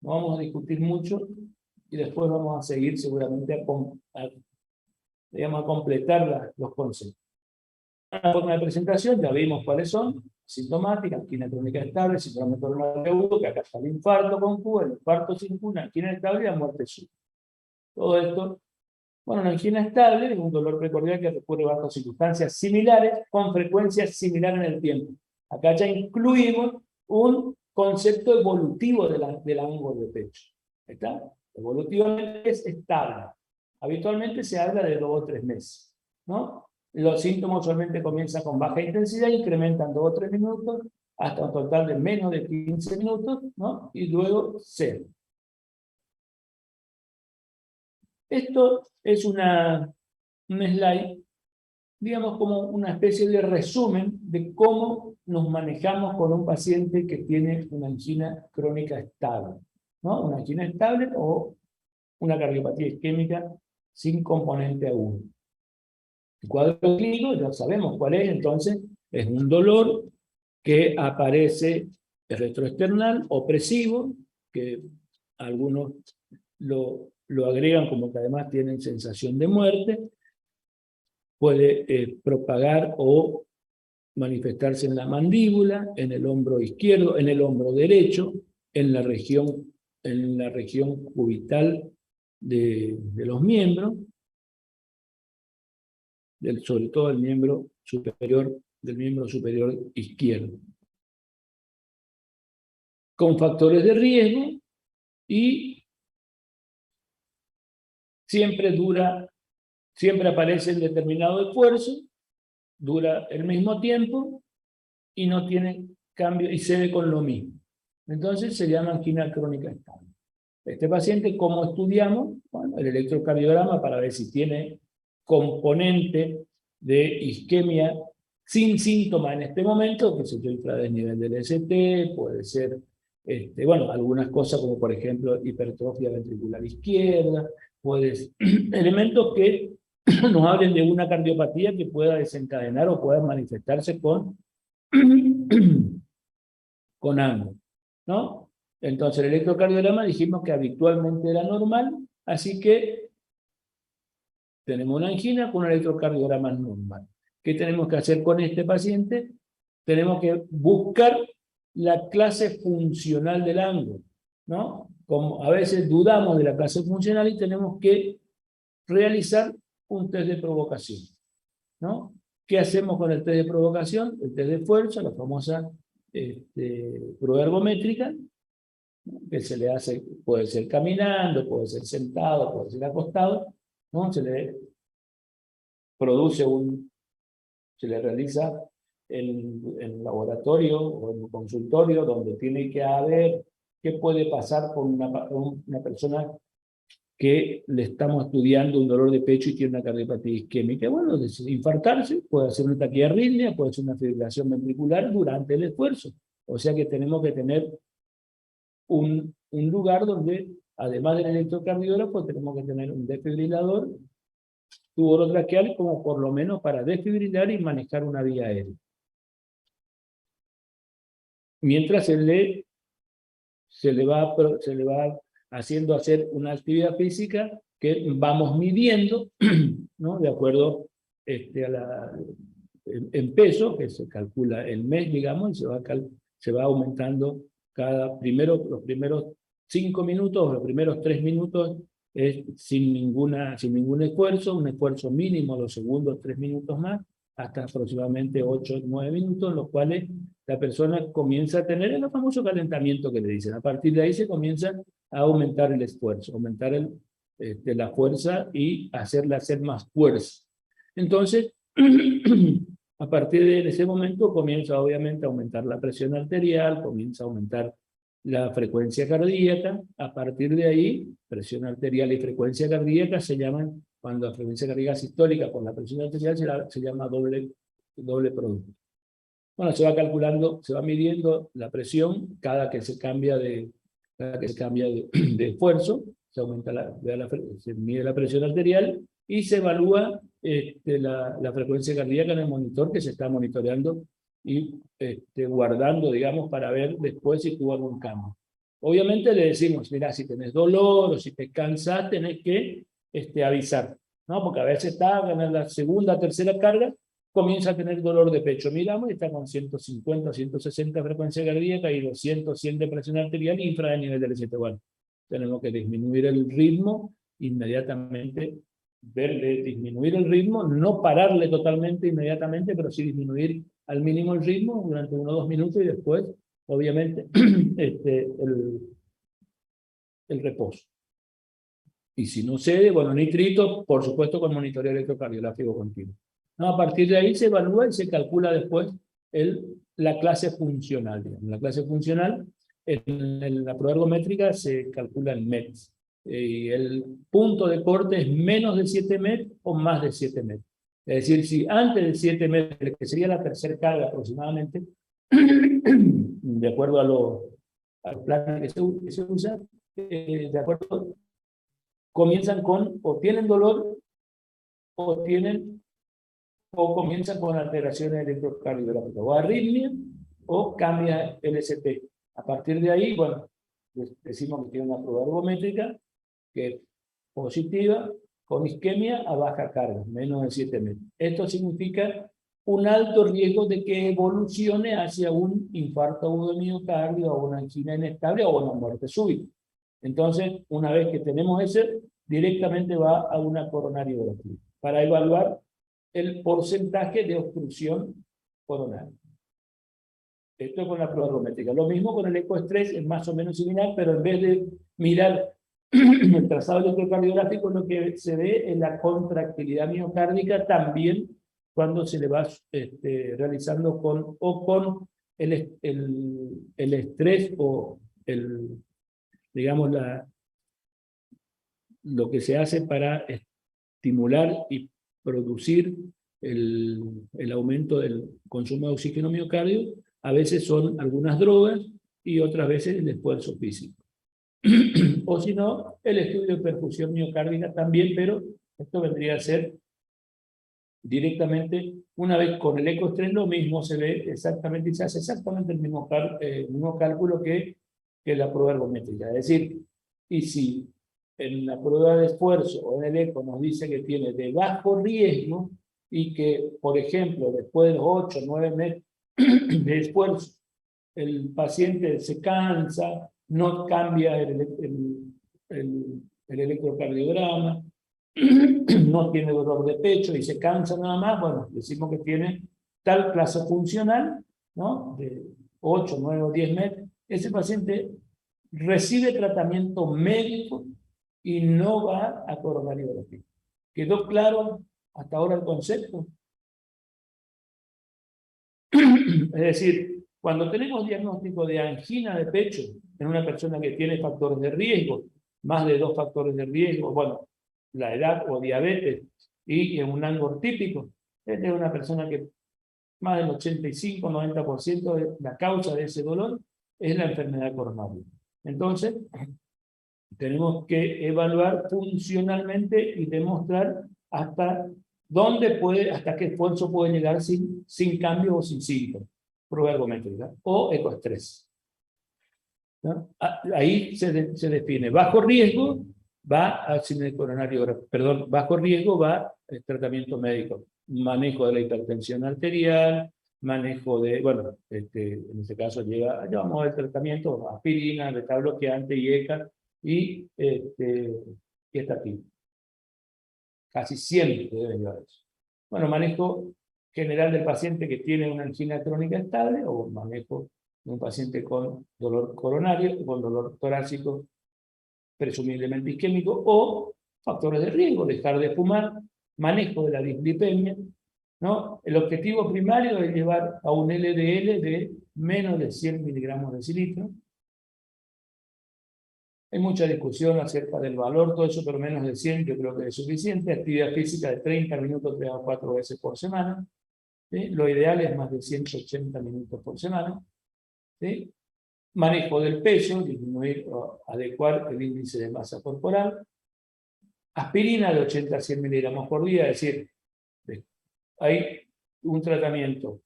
No vamos a discutir mucho y después vamos a seguir seguramente digamos, a completar los conceptos. La forma de presentación, ya vimos cuáles son: sintomática, angina crónica estable, síndrome coronario agudo, que acá está el infarto con Q, el infarto sin Q, la angina estable y la muerte súbita. Todo esto, bueno, la angina estable es un dolor precordial que recurre bajo circunstancias similares, con frecuencia similar en el tiempo. Acá ya incluimos un concepto evolutivo del ángulo de pecho. ¿Está? Evolutivamente es estable. Habitualmente se habla de 2 o 3 meses, ¿no? Los síntomas usualmente comienzan con baja intensidad, incrementan 2 o 3 minutos, hasta un total de menos de 15 minutos, ¿no? Y luego 0. Esto es un slide, digamos, como una especie de resumen de cómo nos manejamos con un paciente que tiene una angina crónica estable, ¿no? Una angina estable o una cardiopatía isquémica sin componente agudo. El cuadro clínico ya sabemos cuál es, entonces es un dolor que aparece retroesternal, opresivo, que algunos lo agregan como que además tienen sensación de muerte. Puede propagar o manifestarse en la mandíbula, en el hombro izquierdo, en el hombro derecho, en la región cubital de los miembros, sobre todo del miembro superior izquierdo, con factores de riesgo, y siempre dura siempre aparece en determinado esfuerzo, dura el mismo tiempo y no tiene cambio y se ve con lo mismo. Entonces se llama angina crónica estable. Este paciente, ¿cómo estudiamos? Bueno, el electrocardiograma para ver si tiene componente de isquemia sin síntoma en este momento, que se infradesnivel del ST, puede ser, bueno, algunas cosas como por ejemplo hipertrofia ventricular izquierda, elementos que nos hablen de una cardiopatía que pueda desencadenar o pueda manifestarse con ANGO, ¿no? Entonces el electrocardiograma dijimos que habitualmente era normal, así que tenemos una angina con un electrocardiograma normal. ¿Qué tenemos que hacer con este paciente? Tenemos que buscar la clase funcional del ANGO, ¿no? Como a veces dudamos de la clase funcional y tenemos que realizar un test de provocación, ¿no? ¿Qué hacemos con el test de provocación? El test de fuerza, la famosa prueba ergométrica, ¿no? Que se le hace, puede ser caminando, puede ser sentado, puede ser acostado, ¿no? Se le produce se le realiza en el laboratorio o en el consultorio donde tiene que haber qué puede pasar con una persona que le estamos estudiando un dolor de pecho y tiene una cardiopatía isquémica. Bueno, infartarse, puede ser una taquiarritmia, puede ser una fibrilación ventricular durante el esfuerzo. O sea que tenemos que tener un lugar donde, además del electrocardiógrafo, tenemos que tener un desfibrilador tubo-orotraqueal como por lo menos para desfibrilar y manejar una vía aérea. Mientras se le va haciendo hacer una actividad física que vamos midiendo, ¿no? De acuerdo en peso, que se calcula el mes, digamos, y se va aumentando los primeros 5 minutos, los primeros 3 minutos es sin ningún esfuerzo, un esfuerzo mínimo los segundos 3 minutos más, hasta aproximadamente 8 o 9 minutos, los cuales la persona comienza a tener el famoso calentamiento que le dicen. A partir de ahí se comienza a aumentar el esfuerzo, aumentar la fuerza y hacerla hacer más fuerza. Entonces, a partir de ese momento comienza obviamente a aumentar la presión arterial, comienza a aumentar la frecuencia cardíaca. A partir de ahí, presión arterial y frecuencia cardíaca se llaman, cuando la frecuencia cardíaca sistólica con la presión arterial se llama doble producto. Bueno, se va calculando, se va midiendo la presión cada que se cambia de esfuerzo, se mide la presión arterial y se evalúa la frecuencia cardíaca en el monitor que se está monitoreando y guardando, digamos, para ver después si tuvo algún cambio. Obviamente le decimos, mira, si tenés dolor o si te cansas, tenés que avisar, ¿no? Porque a veces está en la segunda, tercera carga, comienza a tener dolor de pecho. Miramos y está con 150, 160 frecuencia cardíaca y 200, 100 de presión arterial y infra de nivel del ST. Bueno, tenemos que disminuir el ritmo inmediatamente, disminuir el ritmo, no pararle totalmente inmediatamente, pero sí disminuir al mínimo el ritmo durante 1 o 2 minutos y después, obviamente, el reposo. Y si no cede, bueno, nitrito, por supuesto, con monitoreo electrocardiográfico continuo. No, a partir de ahí se evalúa y se calcula después la clase funcional. Digamos. La clase funcional, en la prueba ergométrica se calcula en METs. Y el punto de corte es menos de 7 MET o más de 7 MET. Es decir, si antes de 7 MET, que sería la tercera carga aproximadamente, de acuerdo a los planes que se usan, de acuerdo, comienzan con, o tienen dolor, o comienzan con alteraciones electrocardiográficas, o arritmia, o cambia el ST. A partir de ahí, bueno, decimos que tiene una prueba ergométrica que es positiva, con isquemia a baja carga, menos de 7 metros. Esto significa un alto riesgo de que evolucione hacia un infarto agudo de miocardio, o una angina inestable, o una muerte súbita. Entonces, una vez que tenemos ese, directamente va a una coronariografía para evaluar el porcentaje de obstrucción coronaria. Esto es con la prueba ergométrica. Lo mismo con el ecoestrés, es más o menos similar, pero en vez de mirar el trazado electrocardiográfico lo que se ve es la contractilidad miocárdica también cuando se le va realizando con el estrés o digamos, lo que se hace para estimular y producir el aumento del consumo de oxígeno miocardio. A veces son algunas drogas y otras veces el esfuerzo físico. O si no, el estudio de perfusión miocárdica también, pero esto vendría a ser directamente, una vez con el ecoestrés lo mismo se ve exactamente y se hace exactamente el mismo cálculo que la prueba ergométrica. Es decir, y si en la prueba de esfuerzo o en el eco nos dice que tiene de bajo riesgo y que, por ejemplo, después de los 8 o 9 meses de esfuerzo, el paciente se cansa, no cambia el electrocardiograma, no tiene dolor de pecho y se cansa nada más, bueno, decimos que tiene tal clase funcional, ¿no? De 8, 9 o 10 meses, ese paciente recibe tratamiento médico y no va a coronariografía. ¿Quedó claro hasta ahora el concepto? Es decir, cuando tenemos diagnóstico de angina de pecho en una persona que tiene factores de riesgo, más de 2 factores de riesgo, bueno, la edad o diabetes, y en un ángulo típico, es de una persona que más del 85-90% de la causa de ese dolor es la enfermedad coronaria. Entonces, tenemos que evaluar funcionalmente y demostrar hasta hasta qué esfuerzo puede llegar sin cambio o sin síntomas. Prueba ergométrica o ecoestrés, ¿no? Ahí se define. Bajo riesgo va al cine coronario, perdón, bajo riesgo va el tratamiento médico. Manejo de la hipertensión arterial, manejo de, bueno, en este caso llevamos el tratamiento, aspirina, beta bloqueante, IECA y estatina. Casi siempre deben llevar eso. Bueno, manejo general del paciente que tiene una angina crónica estable o manejo de un paciente con dolor coronario, con dolor torácico presumiblemente isquémico o factores de riesgo, dejar de fumar, manejo de la dislipemia, ¿no? El objetivo primario es llevar a un LDL de menos de 100 miligramos de cilitro. Hay mucha discusión acerca del valor, todo eso, pero menos de 100 yo creo que es suficiente. Actividad física de 30 minutos 3 a 4 veces por semana. ¿Sí? Lo ideal es más de 180 minutos por semana. ¿Sí? Manejo del peso, disminuir o adecuar el índice de masa corporal. Aspirina de 80 a 100 miligramos por día, es decir, hay un tratamiento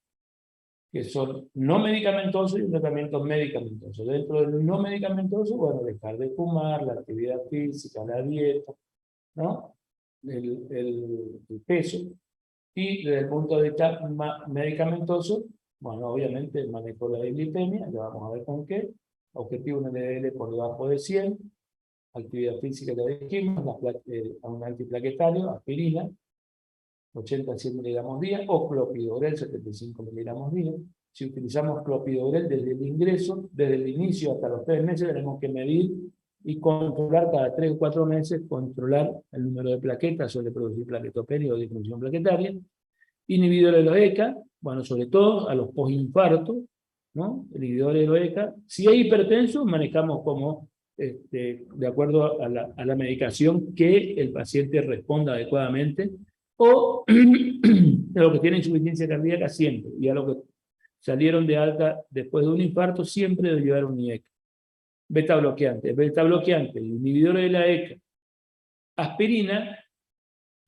que son no medicamentosos y un tratamiento medicamentoso. Dentro del no medicamentoso, bueno, dejar de fumar, la actividad física, la dieta, ¿no? El peso. Y desde el punto de vista medicamentoso, bueno, obviamente el manejo de la dislipemia, ya vamos a ver con qué. Objetivo un LDL por debajo de 100, actividad física ya dijimos, a un antiplaquetario, aspirina, 80 a 100 miligramos día, o clopidogrel, 75 miligramos día. Si utilizamos clopidogrel desde el ingreso, desde el inicio hasta los 3 meses, tenemos que medir y controlar cada 3 o 4 meses, controlar el número de plaquetas, suele producir plaquetopenia o disminución plaquetaria. Inhibidores de los ECA, bueno, sobre todo a los postinfartos, ¿no? El inhibidor de los ECA. Si hay hipertenso, manejamos como, de acuerdo a la medicación, que el paciente responda adecuadamente, o a los que tienen insuficiencia cardíaca siempre, y a los que salieron de alta después de un infarto, siempre debe llevar un IECA. Beta bloqueante, inhibidores de la ECA, aspirina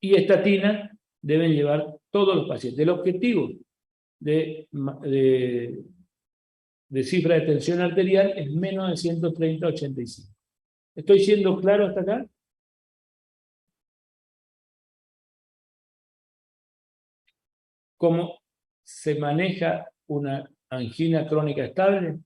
y estatina deben llevar todos los pacientes. El objetivo de cifra de tensión arterial es menos de 130/85. ¿Estoy siendo claro hasta acá? ¿Cómo se maneja una angina crónica estable?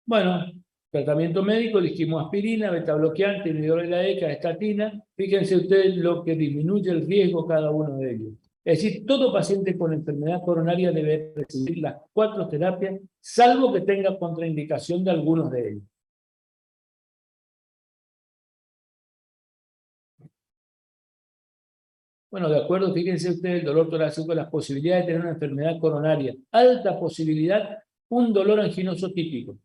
Bueno, tratamiento médico, elegimos aspirina, beta bloqueante, inhibidor de la ECA, estatina. Fíjense ustedes lo que disminuye el riesgo cada uno de ellos. Es decir, todo paciente con enfermedad coronaria debe recibir las 4 terapias, salvo que tenga contraindicación de algunos de ellos. Bueno, de acuerdo, fíjense ustedes, el dolor torácico, las posibilidades de tener una enfermedad coronaria. Alta posibilidad, un dolor anginoso típico.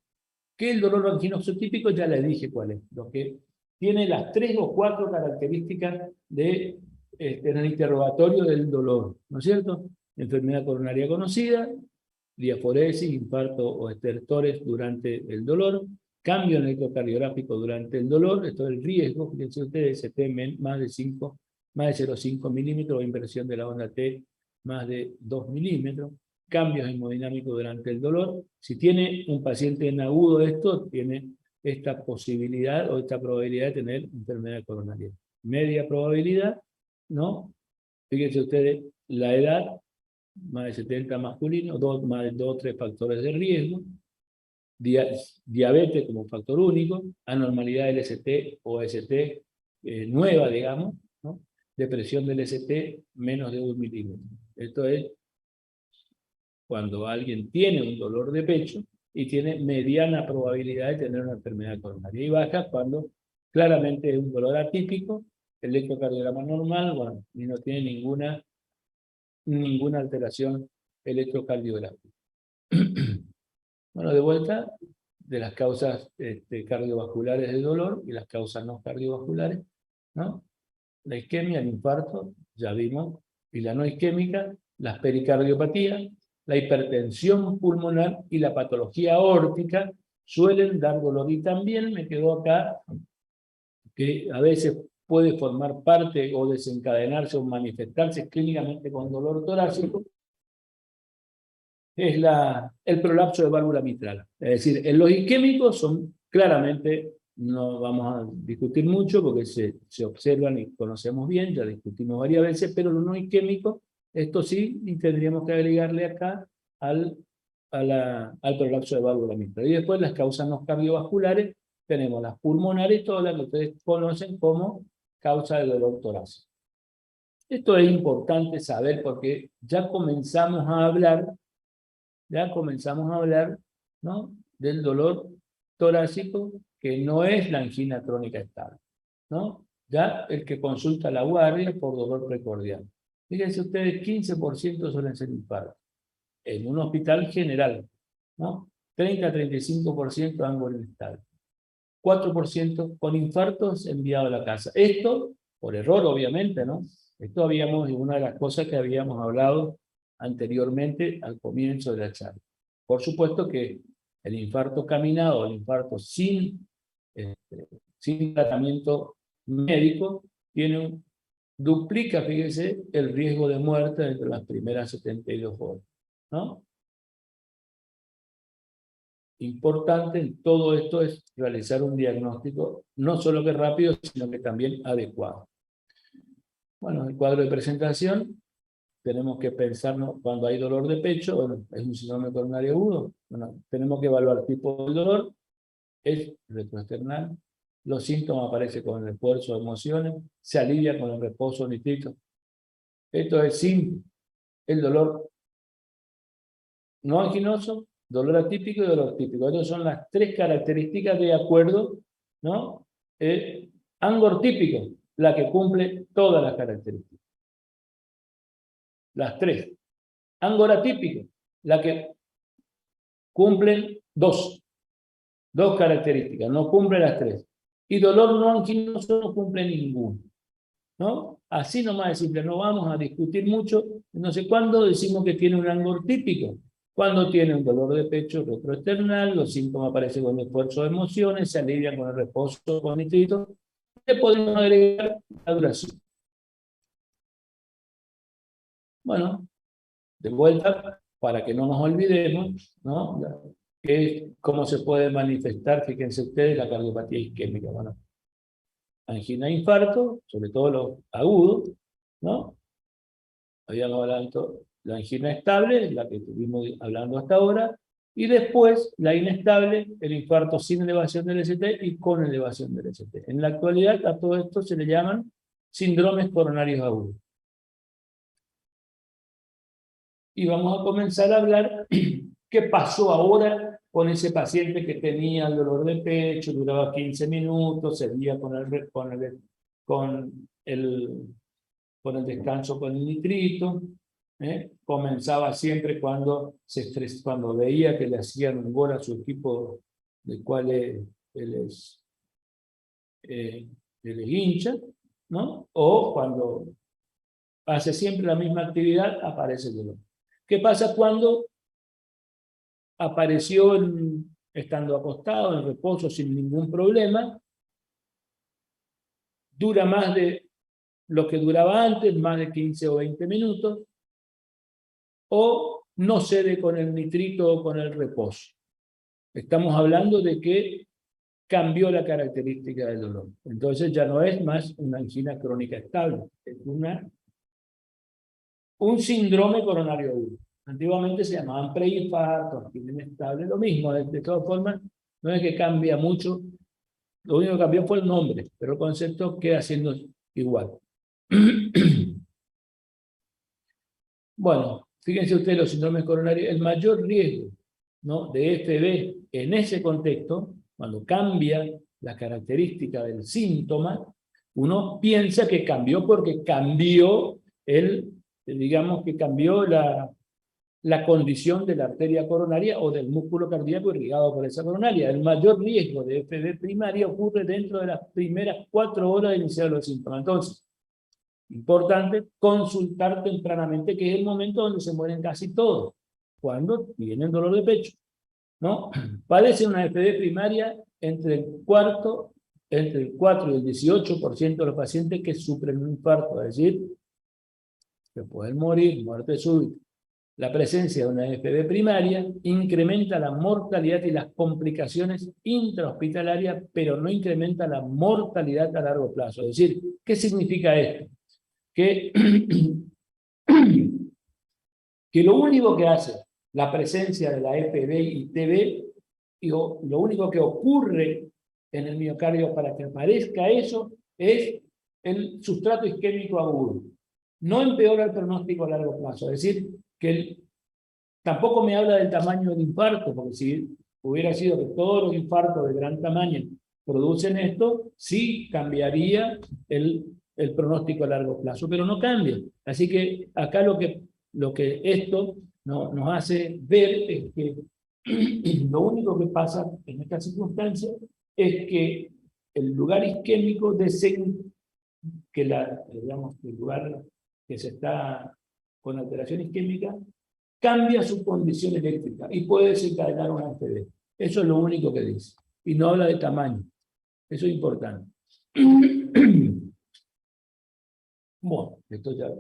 ¿Qué es el dolor anginoso típico? Ya les dije cuál es. Lo que tiene las 3 o 4 características de, en el interrogatorio del dolor, ¿no es cierto? Enfermedad coronaria conocida, diaforesis, infarto o estertores durante el dolor, cambio en el ecocardiográfico durante el dolor, esto es el riesgo, fíjense ustedes, ST más de 0,5 milímetros, o inversión de la onda T más de 2 milímetros, cambios hemodinámicos durante el dolor. Si tiene un paciente en agudo esto, tiene esta posibilidad o esta probabilidad de tener enfermedad coronaria. Media probabilidad, ¿no? Fíjense ustedes, la edad, más de 70 masculinos, más de 2 o 3 factores de riesgo, diabetes como factor único, anormalidad del ST o ST nueva, digamos, ¿no? Depresión del ST menos de 1 milímetro. Esto es cuando alguien tiene un dolor de pecho y tiene mediana probabilidad de tener una enfermedad coronaria, y baja cuando claramente es un dolor atípico, electrocardiograma normal, bueno, y no tiene ninguna alteración electrocardiográfica. Bueno, de vuelta, de las causas cardiovasculares del dolor y las causas no cardiovasculares, ¿no? La isquemia, el infarto, ya vimos, y la no isquémica, las pericardiopatías, la hipertensión pulmonar y la patología aórtica suelen dar dolor. Y también me quedó acá que a veces puede formar parte o desencadenarse o manifestarse clínicamente con dolor torácico, es el prolapso de válvula mitral. Es decir, en los isquémicos son claramente, no vamos a discutir mucho porque se observan y conocemos bien, ya discutimos varias veces, pero los no isquémicos, esto sí, y tendríamos que agregarle acá al prolapso de válvula mitral. Y después las causas no cardiovasculares, tenemos las pulmonares, todas las que ustedes conocen como causa de dolor torácico. Esto es importante saber porque ya comenzamos a hablar, ¿no?, del dolor torácico, que no es la angina crónica estable, ¿no? Ya el que consulta a la guardia por dolor precordial. Fíjense ustedes, 15% suelen ser infartos. En un hospital general, ¿no? 30-35% ángulo inestable. 4% con infartos enviado a la casa. Esto, por error obviamente, ¿no? Esto una de las cosas que habíamos hablado anteriormente al comienzo de la charla. Por supuesto que el infarto caminado, el infarto sin tratamiento médico, duplica, fíjese, el riesgo de muerte entre las primeras 72 horas, ¿no? Importante en todo esto es realizar un diagnóstico, no solo que rápido, sino que también adecuado. Bueno, el cuadro de presentación, tenemos que pensarnos cuando hay dolor de pecho, bueno, es un síndrome coronario agudo, bueno, tenemos que evaluar el tipo de dolor, es retroesternal, los síntomas aparecen con el esfuerzo de emociones, se alivia con el reposo nitrito. Esto es simple, el dolor no anginoso, dolor atípico y dolor típico. Estas son las 3 características de acuerdo, ¿no? Angor típico, la que cumple todas las características. Las 3. Angor atípico, la que cumplen 2 características, no cumple las 3. Y dolor no anginoso no cumple ninguno, ¿no? Así nomás de simple, no vamos a discutir mucho. No sé cuándo decimos que tiene un angor típico. Cuando tiene un dolor de pecho retroesternal, los síntomas aparecen con esfuerzo de emociones, se alivian con el reposo con nitrito. Le podemos agregar la duración. Bueno, de vuelta, para que no nos olvidemos, ¿no?, cómo se puede manifestar, fíjense ustedes, la cardiopatía isquémica. Bueno, angina e infarto, sobre todo los agudos, ¿no? Habíamos hablado la angina estable, la que estuvimos hablando hasta ahora, y después la inestable, el infarto sin elevación del ST y con elevación del ST. En la actualidad a todo esto se le llaman síndromes coronarios agudos. Y vamos a comenzar a hablar qué pasó ahora con ese paciente que tenía el dolor de pecho, duraba 15 minutos, seguía con el con el descanso con el nitrito. Comenzaba siempre cuando cuando veía que le hacían un gol a su equipo del cual él es hincha, ¿no? O cuando hace siempre la misma actividad, aparece el dolor. ¿Qué pasa cuando apareció estando acostado, en reposo, sin ningún problema? Dura más de lo que duraba antes, más de 15 o 20 minutos, o no cede con el nitrito o con el reposo. Estamos hablando de que cambió la característica del dolor. Entonces ya no es más una angina crónica estable, es un síndrome coronario agudo. Antiguamente se llamaban preinfartos, angina inestable, lo mismo. De todas formas, no es que cambia mucho, lo único que cambió fue el nombre, pero el concepto queda siendo igual. Bueno, fíjense ustedes los síndromes coronarios, el mayor riesgo, ¿no?, de FB en ese contexto, cuando cambia la característica del síntoma, uno piensa que cambió porque cambió digamos que cambió la condición de la arteria coronaria o del músculo cardíaco irrigado por esa coronaria. El mayor riesgo de FB primaria ocurre dentro de las primeras 4 horas de iniciar los síntomas. Entonces, importante consultar tempranamente, que es el momento donde se mueren casi todos, cuando tienen dolor de pecho, ¿no? Padecen una FB primaria entre el 4 y el 18% de los pacientes que sufren un infarto, es decir, que pueden morir, muerte súbita. La presencia de una FB primaria incrementa la mortalidad y las complicaciones intrahospitalarias, pero no incrementa la mortalidad a largo plazo. Es decir, ¿qué significa esto? Que lo único que hace la presencia de la FB y TB, lo único que ocurre en el miocardio para que aparezca eso, es el sustrato isquémico agudo. No empeora el pronóstico a largo plazo. Es decir, que tampoco me habla del tamaño del infarto, porque si hubiera sido que todos los infartos de gran tamaño producen esto, sí cambiaría el pronóstico a largo plazo, pero no cambia. Así que acá lo que esto nos hace ver es que lo único que pasa en esta circunstancia es que el lugar isquémico que digamos, el lugar que se está con alteración isquémica cambia su condición eléctrica y puede desencadenar una FB. Eso es lo único que dice. Y no habla de tamaño. Eso es importante. Bueno, esto ya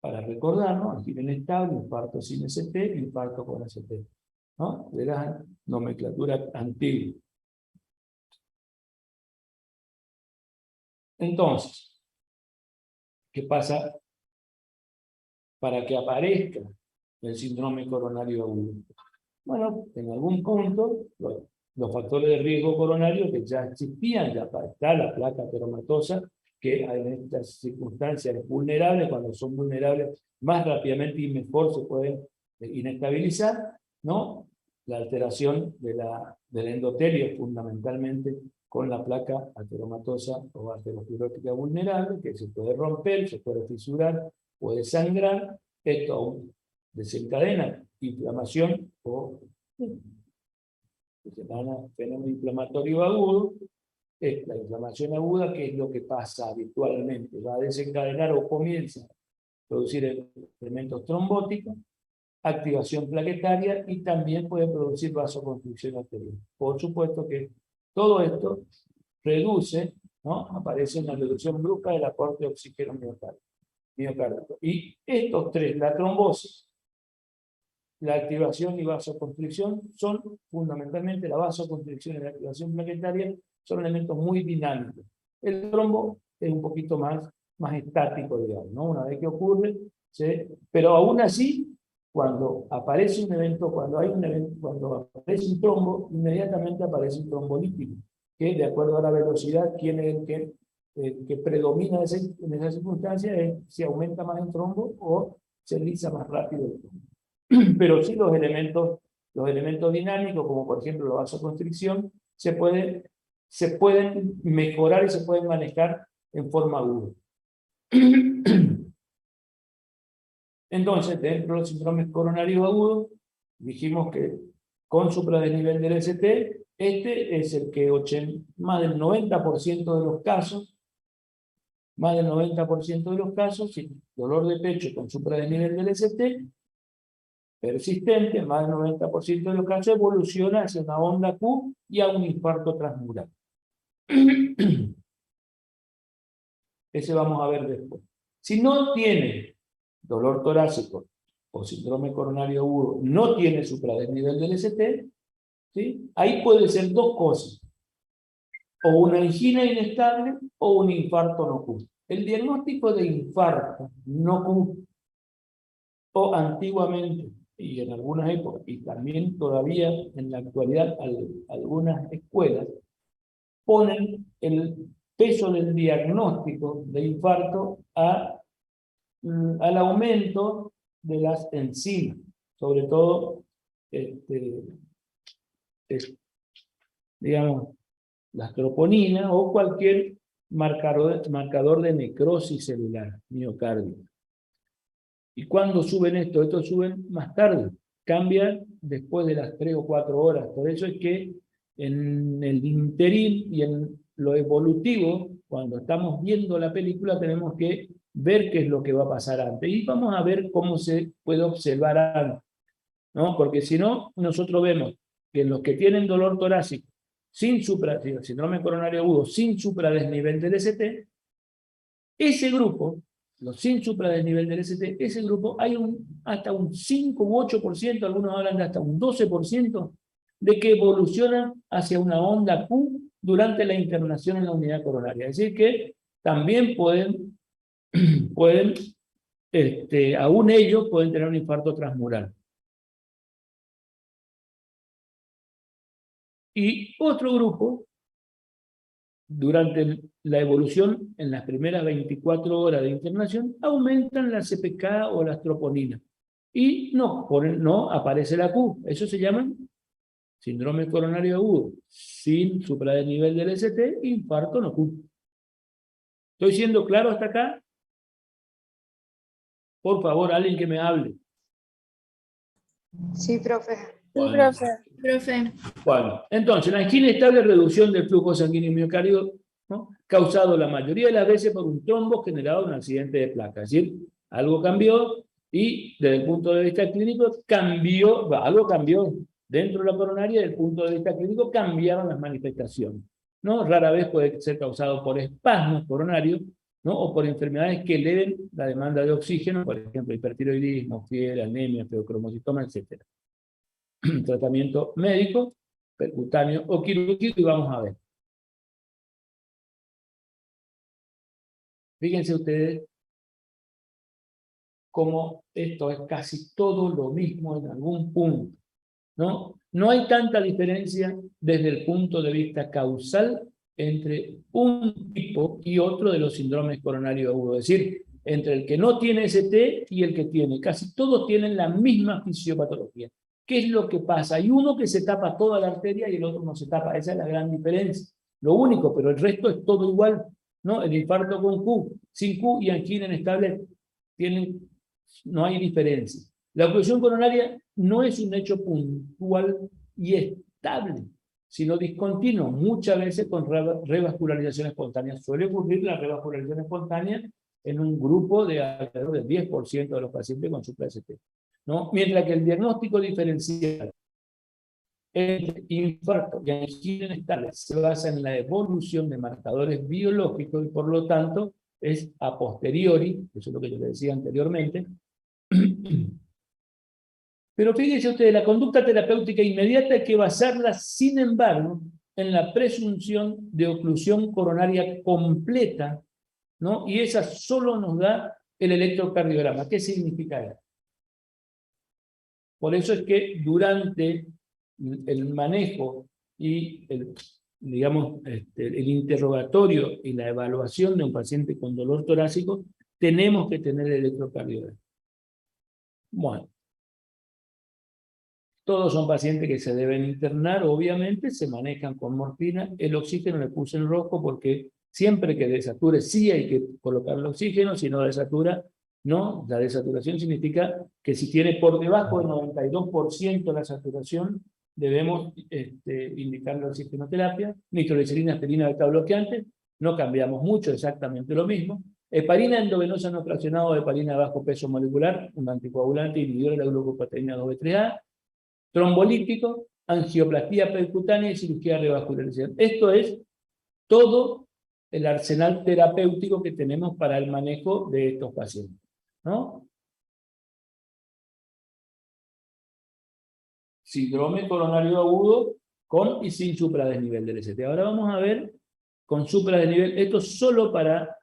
para recordarnos, angina inestable, infarto sin ST, infarto con ST, ¿no? De la nomenclatura antigua. Entonces, ¿qué pasa para que aparezca el síndrome coronario agudo? Bueno, en algún punto, los factores de riesgo coronario que ya existían, ya está la placa ateromatosa, que en estas circunstancias es vulnerable. Cuando son vulnerables, más rápidamente y mejor se pueden inestabilizar, ¿no? La alteración del endotelio, fundamentalmente con la placa ateromatosa o aterosclerótica vulnerable, que se puede romper, se puede fisurar, puede sangrar. Esto desencadena inflamación o fenómeno inflamatorio agudo. La inflamación aguda, que es lo que pasa habitualmente, va a desencadenar o comienza a producir elementos trombóticos, activación plaquetaria y también puede producir vasoconstricción arterial. Por supuesto que todo esto reduce, ¿no? Aparece una reducción brusca del aporte de oxígeno miocárdico. Y estos tres, la trombosis, la activación y vasoconstricción, son fundamentalmente la vasoconstricción y la activación plaquetaria, son elementos muy dinámicos. El trombo es un poquito más estático, digamos, ¿no? Una vez que ocurre, pero aún así, cuando aparece un evento, cuando aparece un trombo, inmediatamente aparece un trombolítico, que de acuerdo a la velocidad, quién es el que predomina en esa circunstancia, es si aumenta más el trombo o se lisa más rápido el trombo. Pero sí los elementos dinámicos, como por ejemplo la vasoconstricción, se pueden mejorar y se pueden manejar en forma aguda. Entonces, dentro de los síndromes coronarios agudos, dijimos que con supradesnivel del ST, este es el que más del 90% de los casos, más del 90% de los casos, sin dolor de pecho con supradesnivel del ST, persistente, más del 90% de los casos evoluciona hacia una onda Q y a un infarto transmural. Ese vamos a ver después. Si no tiene dolor torácico o síndrome coronario agudo, no tiene supradesnivel del ST, ¿sí? Ahí puede ser dos cosas, o una angina inestable o un infarto no Q. El diagnóstico de infarto no Q, o antiguamente, y en algunas épocas, y también todavía en la actualidad algunas escuelas, ponen el peso del diagnóstico de infarto al aumento de las enzimas, sobre todo, digamos, las troponinas o cualquier marcador de necrosis celular miocárdica. ¿Y cuándo suben esto? Estos suben más tarde, cambian después de las 3 o 4 horas. Por eso es que en el interín y en lo evolutivo, cuando estamos viendo la película, tenemos que ver qué es lo que va a pasar antes. Y vamos a ver cómo se puede observar antes, ¿no? Porque si no, nosotros vemos que los que tienen dolor torácico, síndrome coronario agudo, sin supradesnivel del ST, ese grupo, los sin supradesnivel del ST, ese grupo hay hasta un 5 u 8%, algunos hablan de hasta un 12%, de que evolucionan hacia una onda Q durante la internación en la unidad coronaria. Es decir, que también pueden aún ellos pueden tener un infarto transmural. Y otro grupo, durante la evolución, en las primeras 24 horas de internación, aumentan la CPK o las troponinas. Y no aparece la Q. Eso se llama síndrome coronario agudo, sin supradesnivel del ST, infarto no Q. ¿Estoy siendo claro hasta acá? Por favor, alguien que me hable. Sí, profe. Bueno. Profe. Bueno, entonces, la angina estable es reducción del flujo sanguíneo miocardio, ¿no? Causado la mayoría de las veces por un trombo generado en un accidente de placa. Es decir, algo cambió y desde el punto de vista clínico algo cambió dentro de la coronaria, desde el punto de vista clínico cambiaron las manifestaciones, ¿no? Rara vez puede ser causado por espasmos coronarios, ¿no? O por enfermedades que eleven la demanda de oxígeno, por ejemplo, hipertiroidismo, fiebre, anemia, feocromocitoma, etc. Tratamiento médico, percutáneo o quirúrgico, y vamos a ver. Fíjense ustedes cómo esto es casi todo lo mismo en algún punto, ¿no? No hay tanta diferencia desde el punto de vista causal entre un tipo y otro de los síndromes coronarios agudos, es decir, entre el que no tiene ST y el que tiene. Casi todos tienen la misma fisiopatología. ¿Qué es lo que pasa? Hay uno que se tapa toda la arteria y el otro no se tapa. Esa es la gran diferencia. Lo único, pero el resto es todo igual, ¿no? El infarto con Q, sin Q y angina inestable no hay diferencia. La oclusión coronaria no es un hecho puntual y estable, sino discontinuo, muchas veces con revascularización espontánea. Suele ocurrir la revascularización espontánea en un grupo de alrededor del 10% de los pacientes con supra-ST, ¿no? Mientras que el diagnóstico diferencial entre infarto y angina inestable se basa en la evolución de marcadores biológicos y por lo tanto es a posteriori, eso es lo que yo le decía anteriormente. Pero fíjense ustedes, la conducta terapéutica inmediata hay que basarla, sin embargo, en la presunción de oclusión coronaria completa, ¿no? Y esa solo nos da el electrocardiograma. ¿Qué significa eso? Por eso es que durante el manejo y digamos, el interrogatorio y la evaluación de un paciente con dolor torácico, tenemos que tener el electrocardiograma. Bueno. Todos son pacientes que se deben internar, obviamente, se manejan con morfina. El oxígeno le puse en rojo porque Siempre que desature, sí hay que colocar el oxígeno, si no desatura, no. La desaturación significa que si tiene por debajo del 92% la saturación, debemos indicar la oxigenoterapia. Nitroglicerina, aspirina, beta bloqueante, no cambiamos mucho, exactamente lo mismo. Heparina endovenosa no fraccionada o heparina de bajo peso molecular, un anticoagulante, inhibidor de la glucoproteína 2B3A, trombolítico, angioplastía percutánea y cirugía revascularización. Esto es todo el arsenal terapéutico que tenemos para el manejo de estos pacientes, ¿no? Síndrome coronario agudo con y sin supradesnivel del ST. Ahora vamos a ver con supradesnivel, esto solo para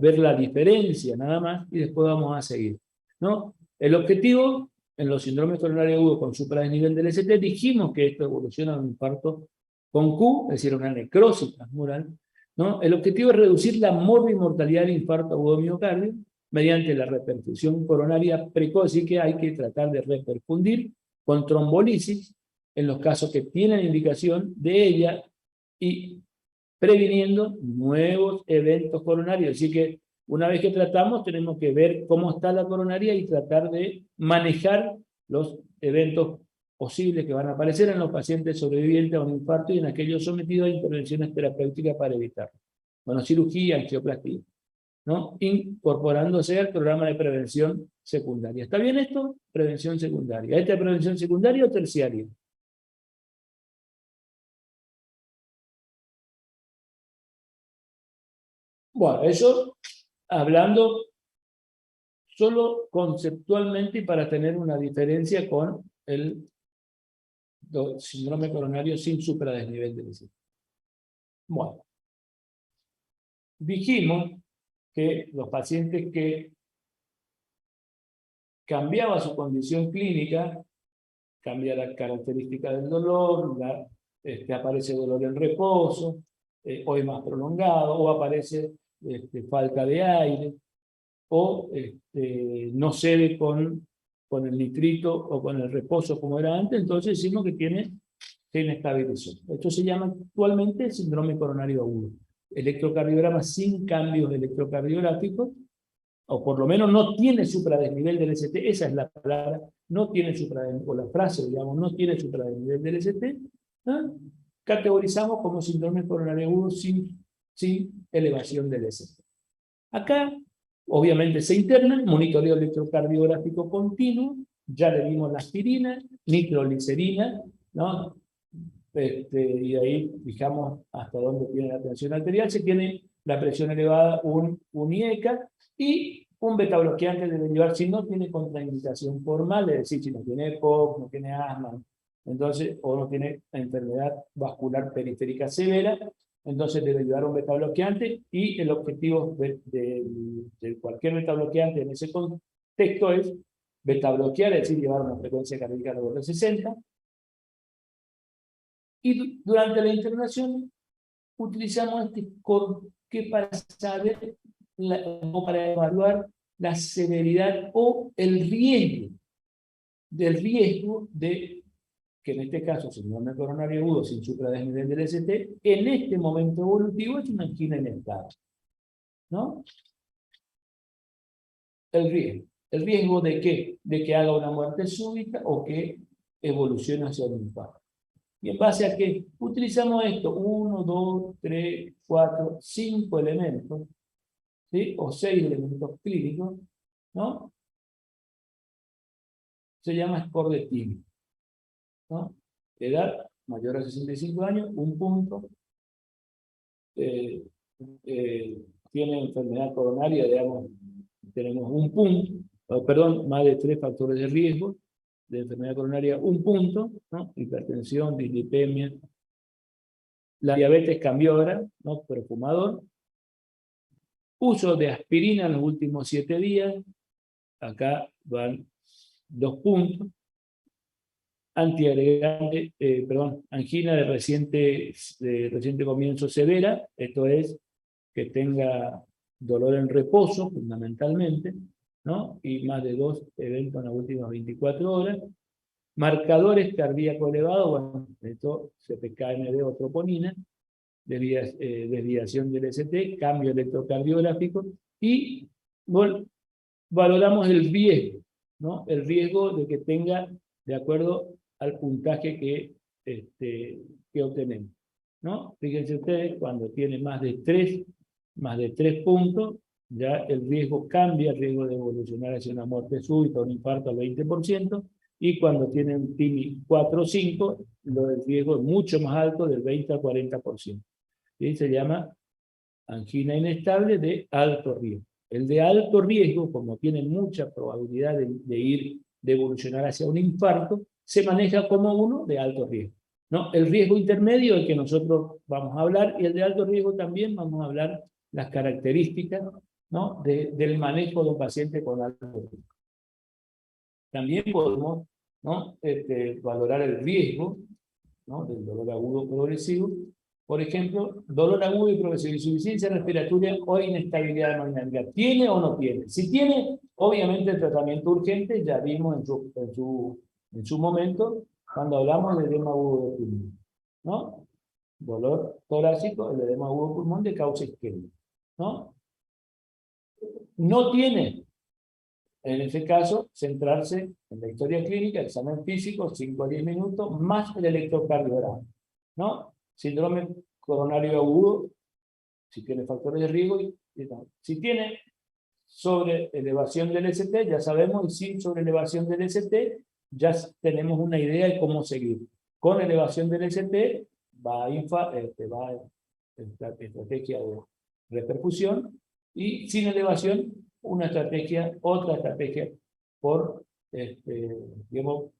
ver la diferencia nada más, y después vamos a seguir, ¿no? El objetivo en los síndromes coronarios agudos con supradesnivel del ST, dijimos que esto evoluciona a un infarto con Q, es decir, una necrosis transmural, ¿no? El objetivo es reducir la morbimortalidad del infarto agudo de miocardio mediante la reperfusión coronaria precoz, así que hay que tratar de reperfundir con trombolisis en los casos que tienen indicación de ella y previniendo nuevos eventos coronarios. Así que una vez que tratamos, tenemos que ver cómo está la coronaria y tratar de manejar los eventos posibles que van a aparecer en los pacientes sobrevivientes a un infarto y en aquellos sometidos a intervenciones terapéuticas para evitarlo. Bueno, cirugía, angioplastía, ¿no? Incorporándose al programa de prevención secundaria. ¿Está bien esto? Prevención secundaria. ¿Esta es prevención secundaria o terciaria? Bueno, eso hablando solo conceptualmente y para tener una diferencia con el síndrome coronario sin supradesnivel del ST. Bueno, dijimos que los pacientes que cambiaba su condición clínica, cambia la característica del dolor, aparece dolor en reposo, o es más prolongado, o aparece falta de aire, o no cede con el nitrito o con el reposo como era antes, entonces decimos que se inestabilizó. Esto se llama actualmente síndrome coronario agudo. Electrocardiograma sin cambios electrocardiográficos, o por lo menos no tiene supradesnivel del ST, esa es la palabra, no tiene supradesnivel, o la frase, digamos, no tiene supradesnivel del ST, ¿no? Categorizamos como síndrome coronario agudo sin elevación del ST. Acá, obviamente, se interna, monitoreo electrocardiográfico continuo, ya le dimos la aspirina, nitroglicerina, ¿no? Y ahí fijamos hasta dónde tiene la tensión arterial. Si tiene la presión elevada, un IECA, y un beta bloqueante debe llevar, si no tiene contraindicación formal, es decir, si no tiene EPOC, no tiene asma, entonces, o no tiene enfermedad vascular periférica severa, entonces debe llevar un beta bloqueante, y el objetivo de cualquier beta bloqueante en ese contexto es beta bloquear, es decir, llevar una frecuencia cardíaca de 60. Y durante la internación utilizamos este score que para saber o para evaluar la severidad o el riesgo de que en este caso síndrome coronario agudo sin supradesnivel del ST, en este momento evolutivo es una angina inestable, ¿no? El riesgo de qué, de que haga una muerte súbita o que evolucione hacia un infarto. ¿Y en base a qué? Utilizamos esto, 1, 2, 3, 4, 5 elementos, ¿sí? O 6 elementos clínicos, ¿no? Se llama score de TIMI, ¿no? Edad mayor a 65 años, un punto. Tiene enfermedad coronaria, digamos, tenemos un punto, perdón, más de 3 factores de riesgo de enfermedad coronaria, un punto, ¿no? Hipertensión, dislipemia. La diabetes cambió ahora, ¿no? Pero fumador. Uso de aspirina en los últimos 7 días. Acá van 2 puntos. Antiagregante, angina de reciente comienzo severa. Esto es que tenga dolor en reposo, fundamentalmente, ¿no? Y más de 2 eventos en las últimas 24 horas. Marcadores cardíacos elevados, bueno, esto CPK-MD o troponina. desviación del ST, cambio electrocardiográfico, y bueno, valoramos el riesgo, ¿no? El riesgo de que tenga, de acuerdo al puntaje que obtenemos, ¿no? Fíjense ustedes, cuando tiene más de 3 puntos, ya el riesgo cambia, el riesgo de evolucionar hacia una muerte súbita o un infarto al 20%, y cuando tiene un TIMI 4 o 5, el riesgo es mucho más alto, del 20 al 40%. Y se llama angina inestable de alto riesgo. El de alto riesgo, como tiene mucha probabilidad de evolucionar hacia un infarto, se maneja como uno de alto riesgo, ¿no? El riesgo intermedio, el que nosotros vamos a hablar, y el de alto riesgo también vamos a hablar las características, ¿no? del manejo de un paciente con alto riesgo. También podemos, ¿no? Valorar el riesgo, ¿no? del dolor agudo progresivo. Por ejemplo, dolor agudo y progresivo, insuficiencia respiratoria o inestabilidad hemodinámica. ¿Tiene o no tiene? Si tiene, obviamente el tratamiento urgente, ya vimos en su momento, cuando hablamos del edema agudo de pulmón, ¿no? Dolor torácico, el edema agudo de pulmón de causa isquémica, ¿no? No tiene, en ese caso, centrarse en la historia clínica, el examen físico, 5 a 10 minutos, más el electrocardiograma, ¿no? Síndrome coronario agudo, si tiene factores de riesgo, si tiene sobre elevación del ST, ya sabemos, y sin sobre elevación del ST, ya tenemos una idea de cómo seguir. Con elevación del ST, va estrategia de repercusión, y sin elevación, otra estrategia por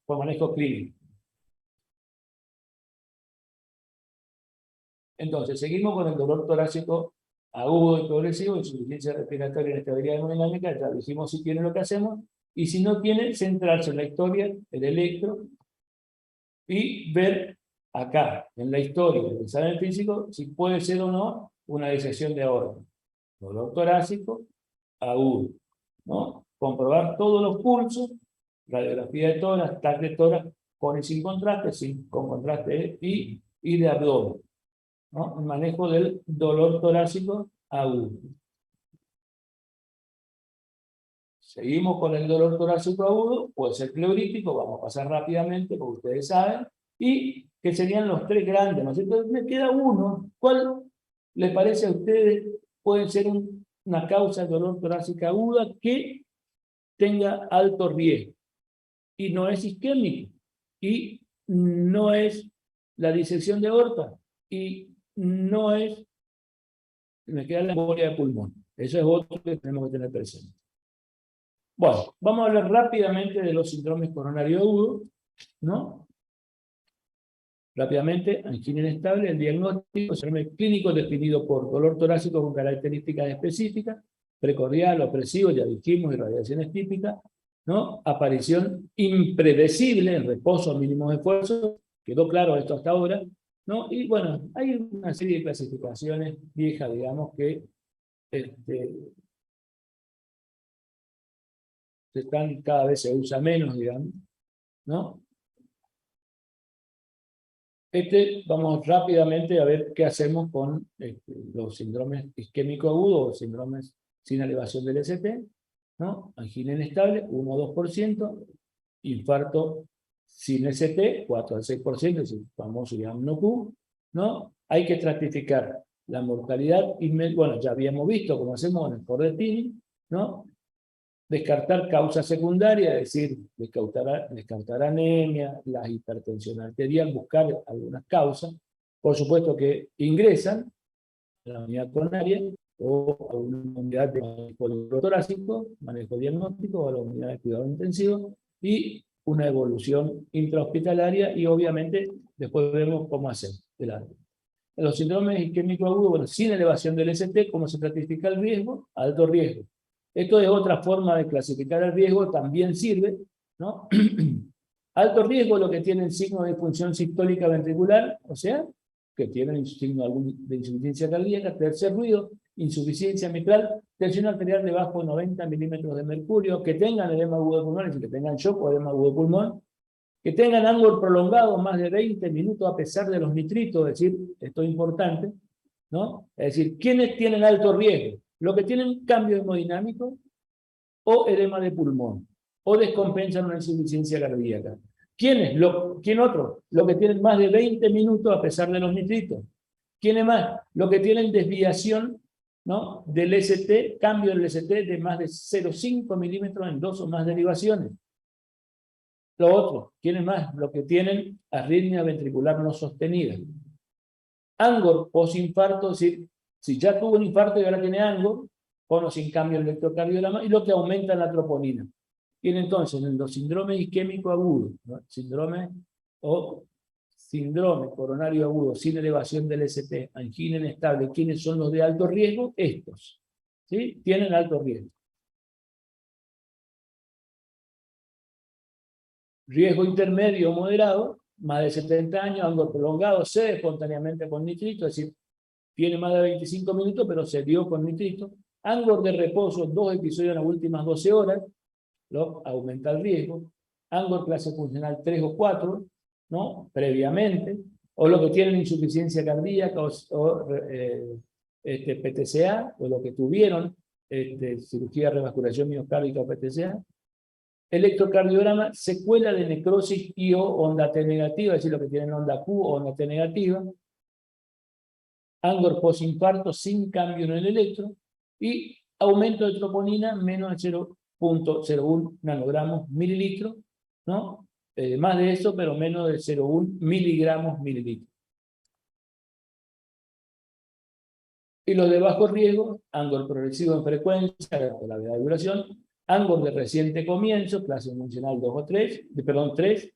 manejo clínico. Entonces, seguimos con el dolor torácico agudo y progresivo, insuficiencia respiratoria, inestabilidad hemodinámica. Ya dijimos si tiene lo que hacemos, y si no tiene, centrarse en la historia, el electro, y ver acá, en la historia del examen físico, si puede ser o no una disección de aorta. Dolor torácico agudo, ¿no? Comprobar todos los pulsos, radiografía de tórax, TAC de tórax, con y sin contraste, con contraste y de abdomen, ¿no? El manejo del dolor torácico agudo. Seguimos con el dolor torácico agudo, puede ser pleurítico, vamos a pasar rápidamente porque ustedes saben, y que serían los 3 grandes, ¿no es cierto? Me queda uno. ¿Cuál les parece a ustedes puede ser una causa de dolor torácico aguda que tenga alto riesgo? Y no es isquémico, y no es la disección de aorta, y no es, me queda la embolia de pulmón. Eso es otro que tenemos que tener presente. Bueno, vamos a hablar rápidamente de los síndromes coronarios agudos, ¿no? Rápidamente, angina inestable, el diagnóstico, síndrome clínico definido por dolor torácico con características específicas, precordial, opresivo, ya dijimos, irradiaciones típicas, ¿no? Aparición impredecible en reposo mínimo de esfuerzo, quedó claro esto hasta ahora, ¿no? Y bueno, hay una serie de clasificaciones viejas, digamos, que cada vez se usa menos, digamos, ¿no? Vamos rápidamente a ver qué hacemos con los síndromes isquémico agudos o síndromes sin elevación del ST, ¿no? Angina inestable, 1 o 2%, infarto sin ST, 4 al 6%, es el famoso YAMNO-Q, ¿no? Hay que estratificar la mortalidad, bueno, ya habíamos visto cómo hacemos en el Cordetini, ¿no? Descartar causas secundarias, es decir, descartar anemia, la hipertensión arterial, buscar algunas causas, por supuesto que ingresan a la unidad coronaria o a una unidad de manejo torácico, manejo diagnóstico, o a la unidad de cuidado intensivo, y una evolución intrahospitalaria, y obviamente después vemos cómo hacer. Los síndromes isquémicos agudos, bueno, sin elevación del ST, ¿cómo se clasifica el riesgo? Alto riesgo. Esto es otra forma de clasificar el riesgo, también sirve, ¿no? Alto riesgo, lo que tienen signo de disfunción sistólica ventricular, o sea, que tienen signo de insuficiencia cardíaca, tercer ruido, insuficiencia mitral, tensión arterial debajo de 90 milímetros de mercurio, que tengan edema agudo de pulmón, es decir, que tengan shock o edema agudo de pulmón, que tengan ángulo prolongado más de 20 minutos a pesar de los nitritos, es decir, esto es importante, ¿no? Es decir, ¿quiénes tienen alto riesgo? Los que tienen cambio hemodinámico o edema de pulmón, o descompensan una insuficiencia cardíaca. ¿Quién otro? Los que tienen más de 20 minutos a pesar de los nitritos. ¿Quiénes más? Los que tienen desviación, ¿no?, del ST, cambio del ST de más de 0,5 milímetros en 2 o más derivaciones. Lo otro, ¿quiénes más? Los que tienen arritmia ventricular no sostenida. Angor posinfarto, es decir, si ya tuvo un infarto y ahora tiene Angor, con o sin cambio el electrocardiograma, y lo que aumenta la troponina. Tiene entonces en los síndromes isquémico agudo, ¿no?, síndrome coronario agudo sin elevación del ST, angina inestable, ¿quiénes son los de alto riesgo? Estos, ¿sí? Tienen alto riesgo. Riesgo intermedio o moderado, más de 70 años, Angor prolongado, cede espontáneamente con nitrito, es decir, tiene más de 25 minutos, pero se dio con nitrito. Angor de reposo, 2 episodios en las últimas 12 horas, aumenta el riesgo. Angor clase funcional 3 o 4, ¿no?, previamente, o los que tienen insuficiencia cardíaca o PTCA, o los que tuvieron cirugía de revasculación miocárdica o PTCA. Electrocardiograma, secuela de necrosis y o onda T negativa, es decir, los que tienen onda Q o onda T negativa. Angor posinfarto sin cambio en el electro, y aumento de troponina menos de 0,01 nanogramos mililitro, ¿no? Más de eso, pero menos de 0,1 miligramos mililitro. Y los de bajo riesgo, Angor progresivo en frecuencia, gravedad de duración, Angor de reciente comienzo, clase funcional 2 o 3, perdón, 3,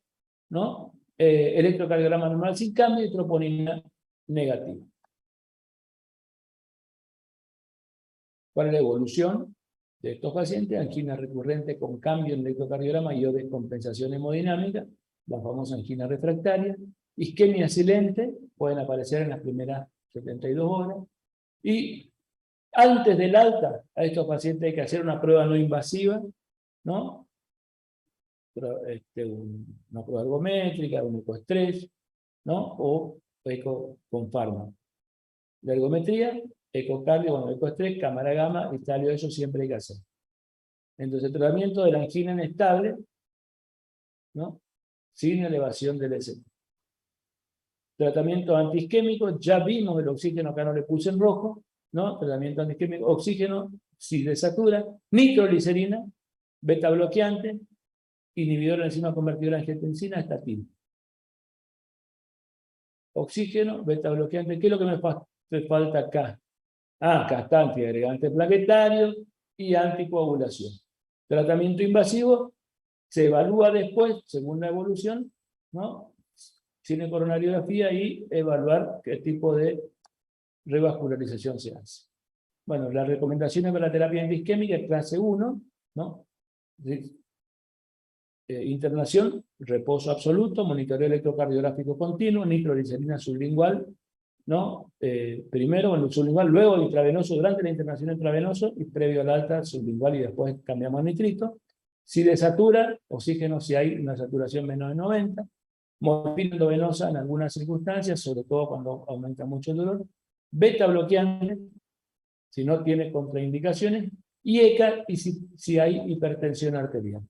¿no? Electrocardiograma normal sin cambio y troponina negativa. ¿Cuál es la evolución de estos pacientes? Angina recurrente con cambio en electrocardiograma y o descompensación hemodinámica, la famosa angina refractaria. Isquemia silente, pueden aparecer en las primeras 72 horas. Y antes del alta, a estos pacientes hay que hacer una prueba no invasiva, ¿no? Una prueba ergométrica, un ecoestrés, ¿no? O eco con fármaco. La ergometría, ecocardio, bueno, ecoestrés, cámara gamma, estalio, eso siempre hay que hacer. Entonces, el tratamiento de la angina inestable, ¿no?, sin elevación del ST. Tratamiento antiisquémico, ya vimos el oxígeno, acá no le puse en rojo, ¿no? Tratamiento antiisquémico, oxígeno, si desatura, nitroglicerina, beta bloqueante, inhibidor de enzima convertidora en angiotensina, estatina. Oxígeno, beta bloqueante, ¿qué es lo que me falta acá? Acá está antiagregante plaquetario y anticoagulación. Tratamiento invasivo se evalúa después, según la evolución, ¿no?, sin coronariografía, y evaluar qué tipo de revascularización se hace. Bueno, las recomendaciones para la terapia antiisquémica es clase 1, ¿no? Internación, reposo absoluto, monitoreo electrocardiográfico continuo, nitroglicerina sublingual, ¿no? Primero en el sublingual, luego el intravenoso, durante la internación intravenoso y previo al alta sublingual, y después cambiamos a nitrito. Si desatura, oxígeno si hay una saturación menos de 90, morfina endovenosa en algunas circunstancias, sobre todo cuando aumenta mucho el dolor, beta bloqueante, si no tiene contraindicaciones, y ECA, y si hay hipertensión arterial.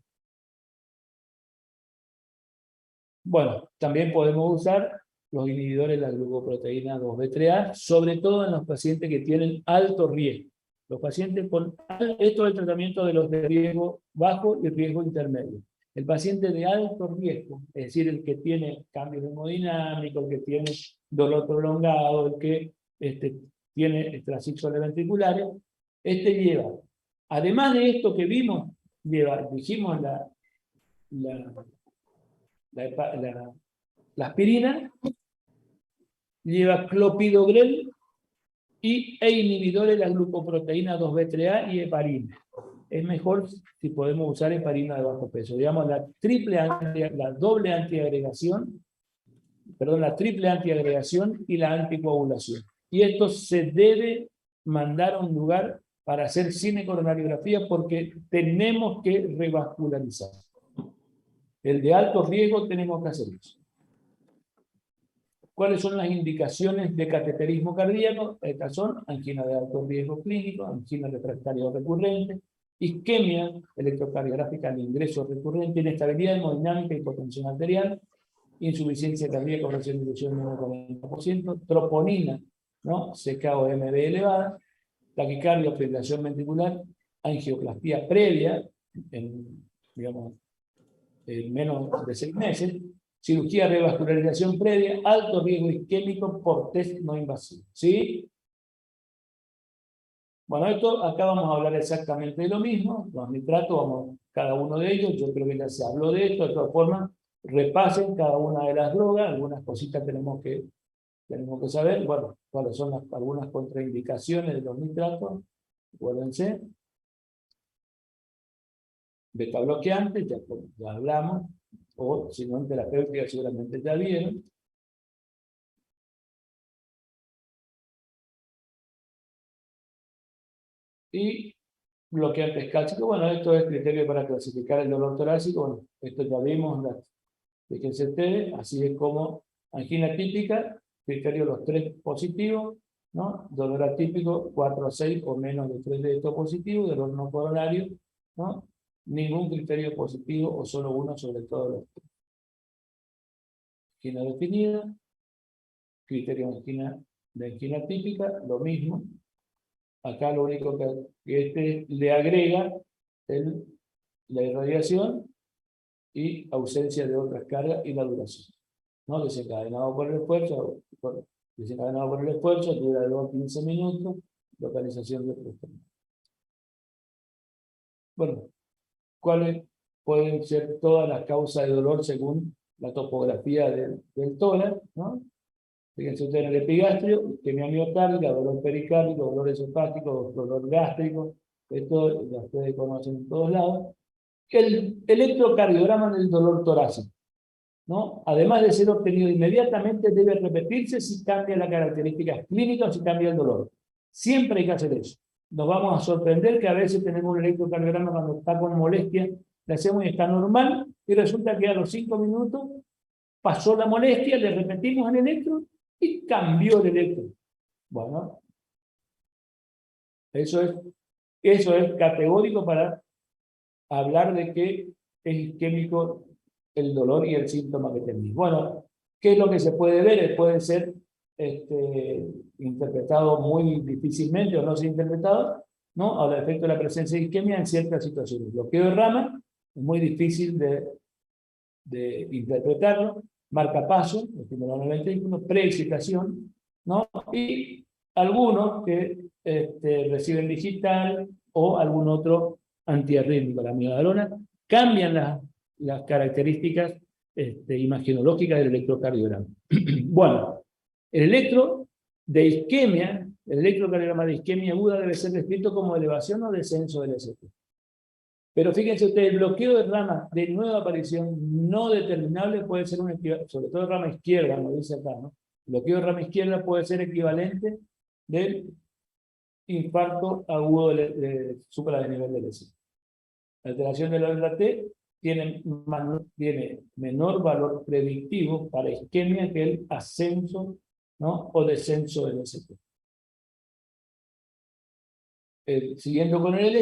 Bueno, también podemos usar los inhibidores de la glucoproteína 2B3A, sobre todo en los pacientes que tienen alto riesgo. Los pacientes con esto es el tratamiento de los de riesgo bajo y riesgo intermedio. El paciente de alto riesgo, es decir, el que tiene cambios hemodinámicos, el que tiene dolor prolongado, el que tiene trasíxoles ventriculares, lleva, además de esto que vimos, dijimos la aspirina, lleva clopidogrel e inhibidores de la glucoproteína 2B3A y heparina. Es mejor si podemos usar heparina de bajo peso. Digamos, la triple antiagregación y la anticoagulación. Y esto se debe mandar a un lugar para hacer cinecoronariografía, porque tenemos que revascularizar. El de alto riesgo tenemos que hacer eso. ¿Cuáles son las indicaciones de cateterismo cardíaco? Estas son angina de alto riesgo clínico, angina refractaria recurrente, isquemia electrocardiográfica al ingreso recurrente, inestabilidad hemodinámica, hipotensión arterial, insuficiencia cardíaca con resolución de 40%, troponina, ¿no? CK o MB elevada, taquicardia, fibrilación ventricular, angioplastía previa, digamos, en menos de 6 meses, cirugía de revascularización previa, alto riesgo isquémico por test no invasivo. ¿Sí? Bueno, acá vamos a hablar exactamente de lo mismo, los nitratos, vamos cada uno de ellos, yo creo que ya se habló de esto, de todas formas, repasen cada una de las drogas, algunas cositas tenemos que saber, bueno, cuáles son algunas contraindicaciones de los nitratos, acuérdense, beta bloqueantes, ya hablamos, o si no en terapéutica seguramente ya vieron. Y bloqueantes cálcicos, bueno, esto es criterio para clasificar el dolor torácico, bueno, esto ya vimos, fíjense ustedes, así es como angina típica, criterio los 3 positivos, ¿no? Dolor atípico, 4 a 6 o menos de 3 de estos positivos, dolor no coronario, ¿no? Ningún criterio positivo o solo uno sobre todo los 3. Angina definida, criterio de angina típica, lo mismo. Acá lo único que le agrega la irradiación y ausencia de otras cargas y la duración. ¿No? Desencadenado por el esfuerzo, dura luego 15 minutos, localización de prostamina. Bueno, ¿cuáles pueden ser todas las causas de dolor según la topografía del tórax? ¿No? Fíjense ustedes en el epigastrio, isquemia miocárdica, dolor pericárdico, dolor esofágico, dolor gástrico, esto ya ustedes conocen en todos lados. El electrocardiograma del dolor torácico, ¿no? Además de ser obtenido inmediatamente, debe repetirse si cambia la característica clínica o si cambia el dolor. Siempre hay que hacer eso. Nos vamos a sorprender que a veces tenemos un electrocardiograma cuando está con molestia, le hacemos y está normal, y resulta que a los 5 minutos pasó la molestia, le repetimos el electro y cambió el electro. Bueno, eso es categórico para hablar de que es isquémico el dolor y el síntoma que tenemos. Bueno, ¿qué es lo que se puede ver? Puede ser interpretado muy difícilmente o no ser interpretado, ¿no? Al efecto de la presencia de isquemia en ciertas situaciones. Bloqueo de rama es muy difícil de interpretarlo. Marcapaso, estimulador del ventrículo, preexcitación, ¿no? Y algunos que reciben digital o algún otro antiarrítmico, la amiodarona, cambian las características imagenológicas del electrocardiograma. Bueno, el electrocardiograma de isquemia aguda debe ser descrito como elevación o descenso del ST. Pero fíjense ustedes, el bloqueo de rama de nueva aparición no determinable puede ser un equivalente, sobre todo rama izquierda, como dice acá, ¿no? El bloqueo de rama izquierda puede ser equivalente del infarto agudo supra de nivel del ST. La alteración de la letra T tiene menor valor predictivo para isquemia que el ascenso, ¿no? O descenso del ST. Siguiendo con el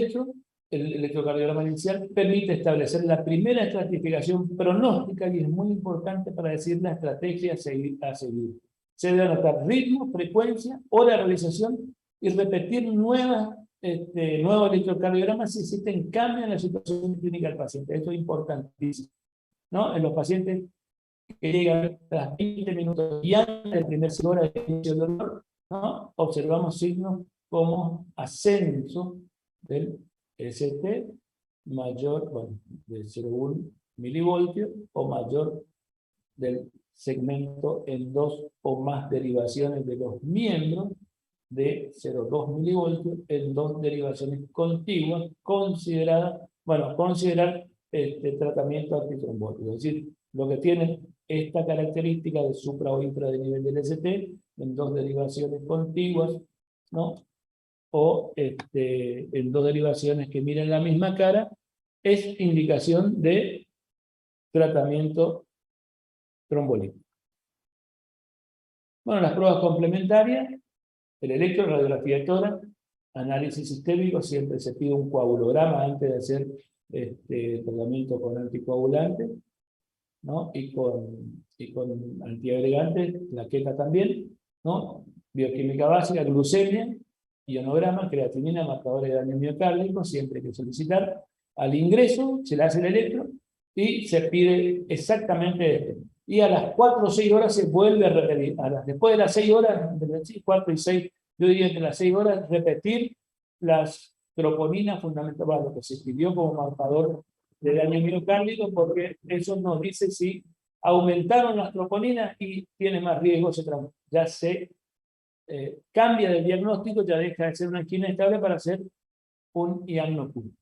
electrocardiograma inicial permite establecer la primera estratificación pronóstica y es muy importante para decir la estrategia a seguir. Se debe anotar ritmo, frecuencia, hora de realización y repetir nuevos electrocardiogramas si existen cambios en la situación clínica del paciente. Esto es importantísimo, ¿no? En los pacientes que llegan tras 20 minutos y antes del primer hora de inicio del dolor, ¿no? Observamos signos como ascenso del ST mayor, bueno, de 0,1 milivoltios o mayor del segmento en 2 o más derivaciones de los miembros de 0,2 milivoltios en 2 derivaciones contiguas, considerar tratamiento antitrombótico. Es decir, lo que tiene esta característica de supra o infra de nivel del ST en 2 derivaciones contiguas, ¿no? O en 2 derivaciones que miren la misma cara, es indicación de tratamiento trombolítico. Bueno, las pruebas complementarias, el electroradiografía de tórax, análisis sistémico, siempre se pide un coagulograma antes de hacer tratamiento con anticoagulantes, ¿no? Y con antiagregantes, plaqueta también, ¿no? Bioquímica básica, glucemia, ionograma, creatinina, marcadores de daño miocárdico, siempre hay que solicitar. Al ingreso se le hace el electro y se pide exactamente esto. Y a las 4 o 6 horas se vuelve a repetir. Después de las 6 horas, entre las 4 y 6, yo diría entre las 6 horas, repetir las troponinas fundamentales, lo que se pidió como marcador de daño miocárdico, porque eso nos dice si aumentaron las troponinas y tiene más riesgo, ya se cambia de diagnóstico, ya deja de ser una angina estable para ser un IANOCUL.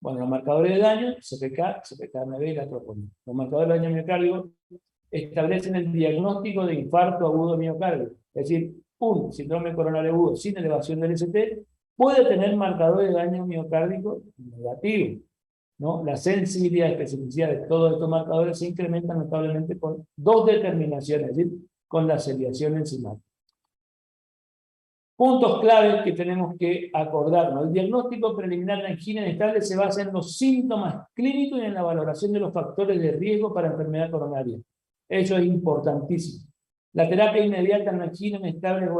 Bueno, los marcadores de daño, CPK, CPK-NB y la troponina. Los marcadores de daño miocárdico establecen el diagnóstico de infarto agudo miocárdico. Es decir, un síndrome coronario agudo sin elevación del ST puede tener marcadores de daño miocárdico negativo, ¿no? La sensibilidad y especificidad de todos estos marcadores se incrementan notablemente con dos determinaciones, es decir, con la seriación enzimática. Puntos claves que tenemos que acordarnos. El diagnóstico preliminar de angina inestable se basa en los síntomas clínicos y en la valoración de los factores de riesgo para enfermedad coronaria. Eso es importantísimo. La terapia inmediata en la angina inestable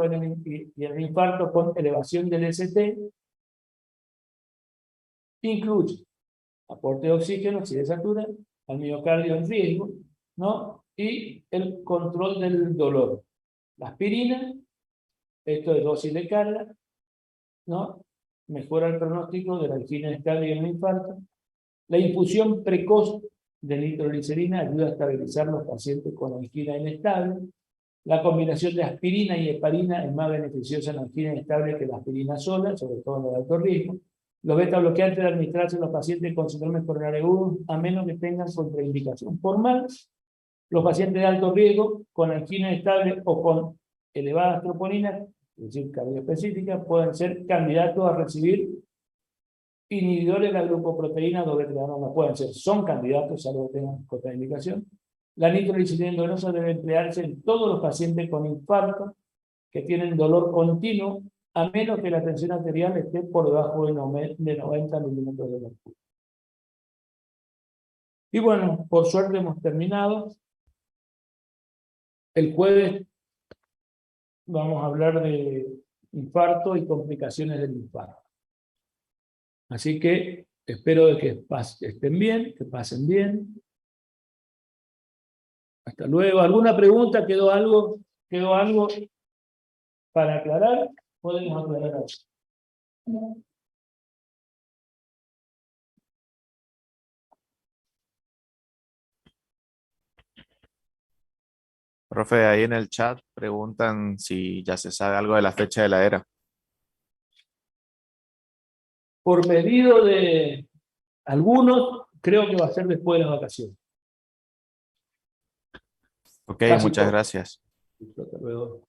y el infarto con elevación del ST incluye aporte de oxígeno si desatura, al miocardio en riesgo, ¿no? Y el control del dolor. La aspirina, esto es dosis de carga, ¿no? Mejora el pronóstico de la angina inestable y el infarto. La infusión precoz de nitroglicerina ayuda a estabilizar los pacientes con angina inestable. La combinación de aspirina y heparina es más beneficiosa en la angina inestable que la aspirina sola, sobre todo en los de alto riesgo. Los beta bloqueantes de administrarse en los pacientes con síndrome coronario agudo, a menos que tengan contraindicación formal. Los pacientes de alto riesgo con angina inestable o con elevadas troponinas, es decir, cardioespecíficas, pueden ser candidatos a recibir inhibidores de la glucoproteína doble no pueden ser, son candidatos, salvo que tengan contraindicación. La nitroglicerina endovenosa debe emplearse en todos los pacientes con infarto que tienen dolor continuo, a menos que la tensión arterial esté por debajo de 90 milímetros de mercurio. Y bueno, por suerte hemos terminado. El jueves vamos a hablar de infarto y complicaciones del infarto. Así que espero de que estén bien, que pasen bien. Hasta luego. ¿Alguna pregunta? ¿Quedó algo para aclarar? Podemos aclarar algo. Profe, ahí en el chat preguntan si ya se sabe algo de la fecha de la era. Por pedido de algunos, creo que va a ser después de las vacaciones. Ok, Casi muchas todo. gracias. Hasta luego.